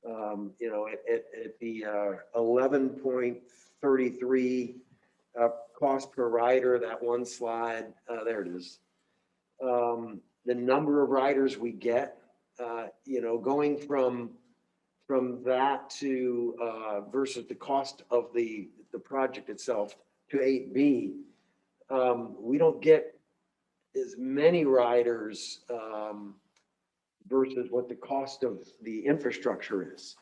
At the 11.33 cost per rider, that one slide, there it is. The number of riders we get, going from that to versus the cost of the project itself to 8B, we don't get as many riders versus what the cost of the infrastructure is.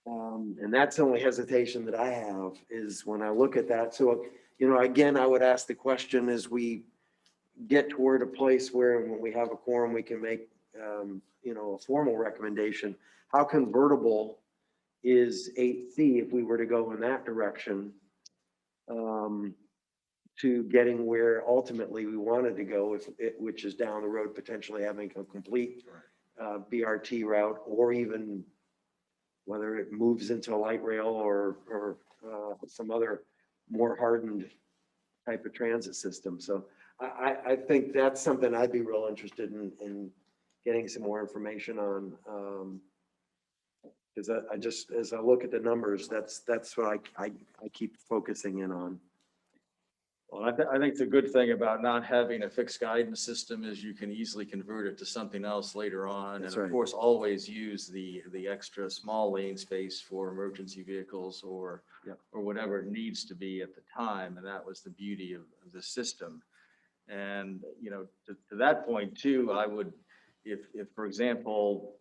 And that's the only hesitation that I have is when I look at that. So, again, I would ask the question as we get toward a place where when we have a quorum, we can make, a formal recommendation. How convertible is 8C if we were to go in that direction to getting where ultimately we wanted to go, which is down the road, potentially having a complete BRT route, or even whether it moves into a light rail or some other more hardened type of transit system. So I think that's something I'd be real interested in getting some more information on. Because I just, as I look at the numbers, that's what I keep focusing in on. Well, I think the good thing about not having a fixed guidance system is you can easily convert it to something else later on. That's And of right. course, always use the extra small lane space for emergency vehicles or whatever it needs to be at the time. And that was the beauty of the system. And, to that point too, I would, if for example,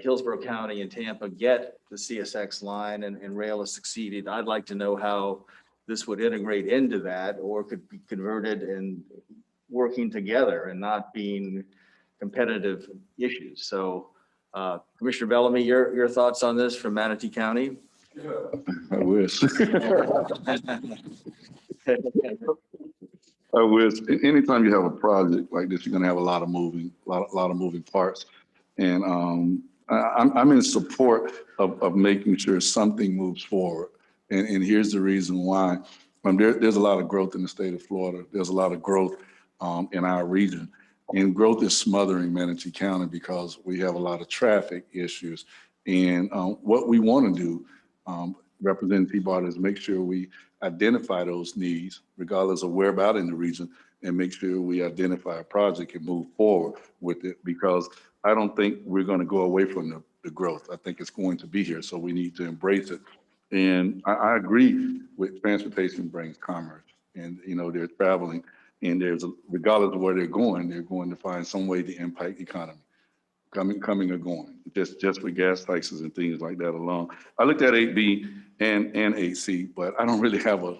Hillsborough County and Tampa get the CSX line and rail has succeeded, I'd like to know how this would integrate into that, or could be converted and working together and not being competitive issues. So Commissioner Bellamy, your thoughts on this from Manatee County? I wish. I wish. Anytime you have a project like this, you're going to have a lot of moving parts. And I'm in support of making sure something moves forward. And here's the reason why. There's a lot of growth in the state of Florida. There's a lot of growth in our region. And growth is smothering Manatee County because we have a lot of traffic issues. And what we want to do, Representative TBARTA, is make sure we identify those needs, regardless of whereabout in the region, and make sure we identify a project and move forward with it, because I don't think we're going to go away from the growth. I think it's going to be here, so we need to embrace it. And I agree with transportation brings commerce, and they're traveling, and regardless of where they're going to find some way to impact the economy, coming or going, just with gas prices and things like that alone. I looked at 8B and 8C, but I don't really have a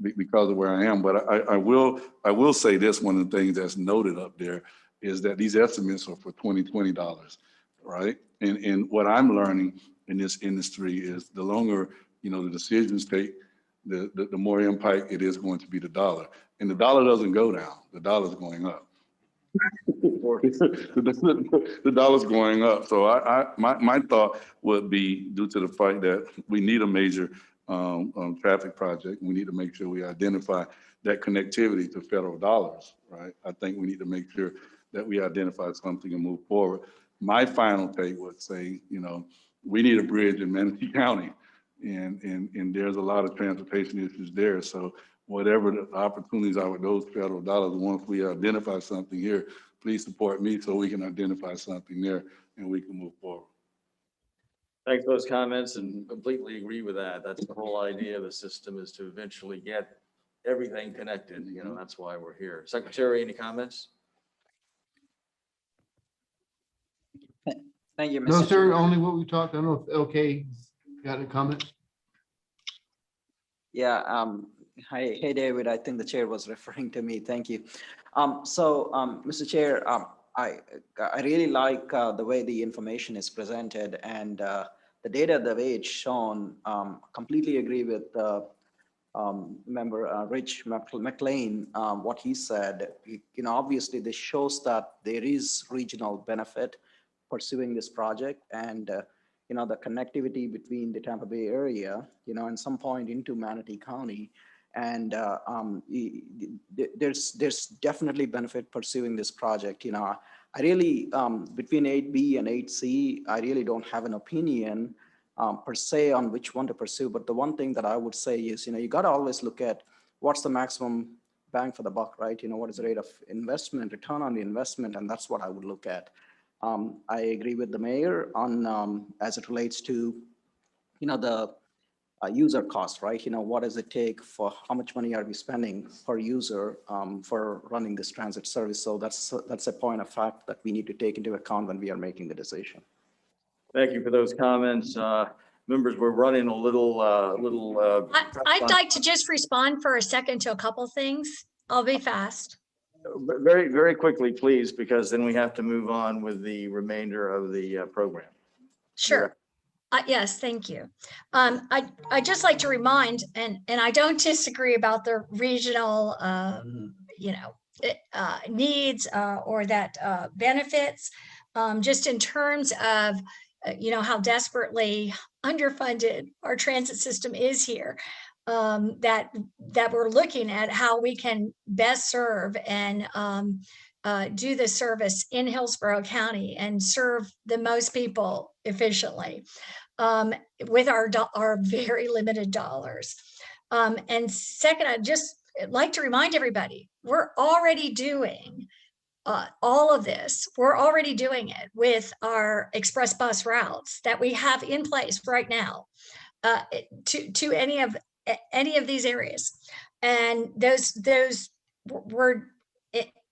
because of where I am. But I will say this: one of the things that's noted up there is that these estimates are for $2020, right? And what I'm learning in this industry is the longer, the decisions take, the more impact it is going to be the dollar. And the dollar doesn't go down, the dollar's going up. The dollar's going up. So my thought would be, due to the fact that we need a major traffic project, we need to make sure we identify that connectivity to federal dollars, right? I think we need to make sure that we identify something and move forward. My final take would say, we need a bridge in Manatee County, and there's a lot of transportation issues there. So whatever the opportunities are with those federal dollars, once we identify something here, please support me so we can identify something there and we can move forward. Thanks for those comments, and completely agree with that. That's the whole idea of the system, is to eventually get everything connected. That's why we're here. Secretary, any comments? Thank you, Mr. No, Chair. sir, only what we talked. I don't know if LK got a comment. Yeah, hi, hey, David, I think the chair was referring to me. Thank you. Mr. Chair, I really like the way the information is presented, and the data, the way it's shown. Completely agree with member Rich McLean, what he said. Obviously this shows that there is regional benefit pursuing this project, and the connectivity between the Tampa Bay area, and some point into Manatee County. And there's definitely benefit pursuing this project. I really, between 8B and 8C, I really don't have an opinion. per se on which one to pursue. But the one thing that I would say is, you got to always look at what's the maximum bang for the buck, right? What is the rate of investment, return on the investment, and that's what I would look at. I agree with the mayor on as it relates to, the user cost, right? What does it take for how much money are we spending per user for running this transit service? So that's a point of fact that we need to take into account when we are making the decision. Thank you for those comments. Members, we're running a little. I'd like to just respond for a second to a couple things. I'll be fast. Very, very quickly, please, because then we have to move on with the remainder of the program. Sure. Yes, thank you. I just like to remind, and I don't disagree about the regional, needs or that benefits, just in terms of, how desperately underfunded our transit system is here. That we're looking at how we can best serve and do the service in Hillsborough County and serve the most people efficiently with our very limited dollars. And second, I'd just like to remind everybody, we're already doing all of this. We're already doing it with our express bus routes that we have in place right now to any of these areas. And those were,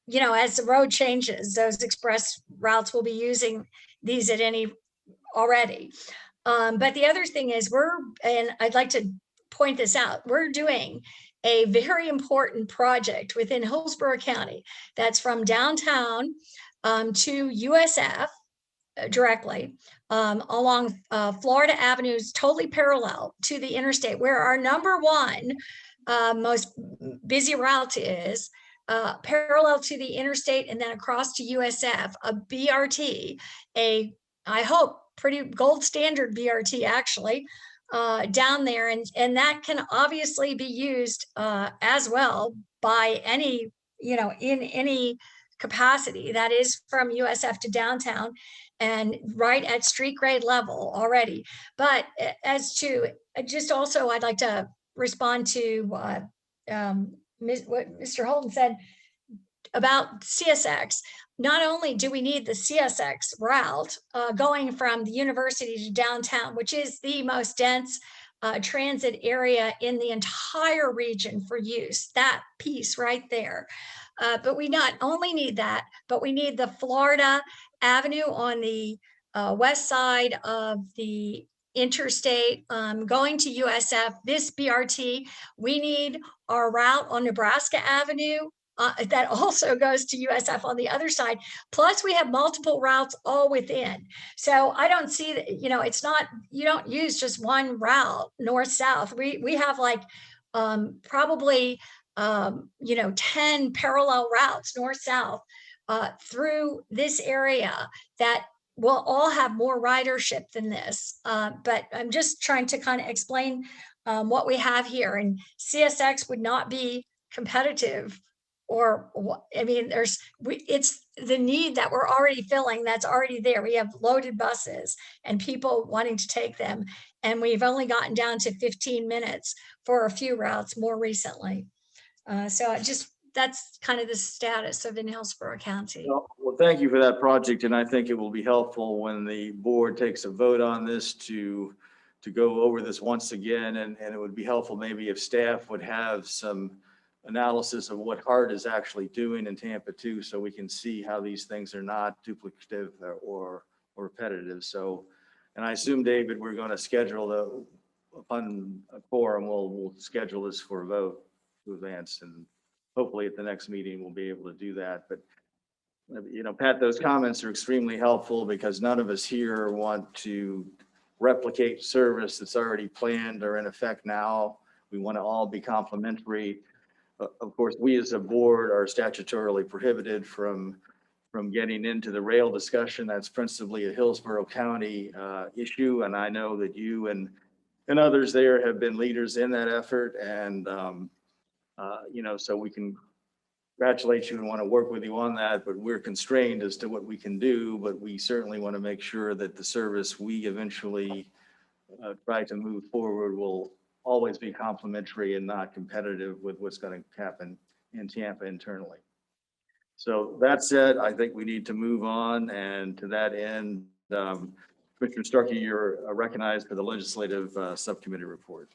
as the road changes, those express routes will be using these at any already. But the other thing is and I'd like to point this out, we're doing a very important project within Hillsborough County that's from downtown to USF directly along Florida Avenues, totally parallel to the interstate, where our number one most busy route is parallel to the interstate, and then across to USF, a BRT, I hope pretty gold standard BRT actually, down there. And that can obviously be used as well by any, in any capacity that is from USF to downtown and right at street grade level already. But as to just also, I'd like to respond to what Mr. Holden said about CSX. Not only do we need the CSX route going from the university to downtown, which is the most dense transit area in the entire region for use, that piece right there. But we not only need that, but we need the Florida Avenue on the west side of the interstate going to USF, this BRT. We need our route on Nebraska Avenue that also goes to USF on the other side. Plus we have multiple routes all within. So I don't see that, it's not, you don't use just one route north-south. We have like probably 10 parallel routes north-south through this area that will all have more ridership than this. But I'm just trying to kind of explain what we have here, and CSX would not be competitive. Or I mean, it's the need that we're already filling that's already there. We have loaded buses and people wanting to take them. And we've only gotten down to 15 minutes for a few routes more recently. So that's kind of the status of in Hillsborough County. Well, thank you for that project. And I think it will be helpful when the board takes a vote on this to go over this once again. And it would be helpful maybe if staff would have some analysis of what HART is actually doing in Tampa too, so we can see how these things are not duplicative or repetitive. So, and I assume, David, we're going to schedule upon a quorum, we'll schedule this for a vote to advance, and hopefully at the next meeting we'll be able to do that. But Pat, those comments are extremely helpful because none of us here want to replicate service that's already planned or in effect now. We want to all be complementary. Of course, we as a board are statutorily prohibited from getting into the rail discussion. That's principally a Hillsborough County issue. And I know that you and others there have been leaders in that effort. And, so we can congratulate you and want to work with you on that, but we're constrained as to what we can do. But we certainly want to make sure that the service we eventually try to move forward will always be complementary and not competitive with what's going to happen in Tampa internally. So that said, I think we need to move on, and to that end, Commissioner Starkey, you're recognized for the legislative subcommittee report.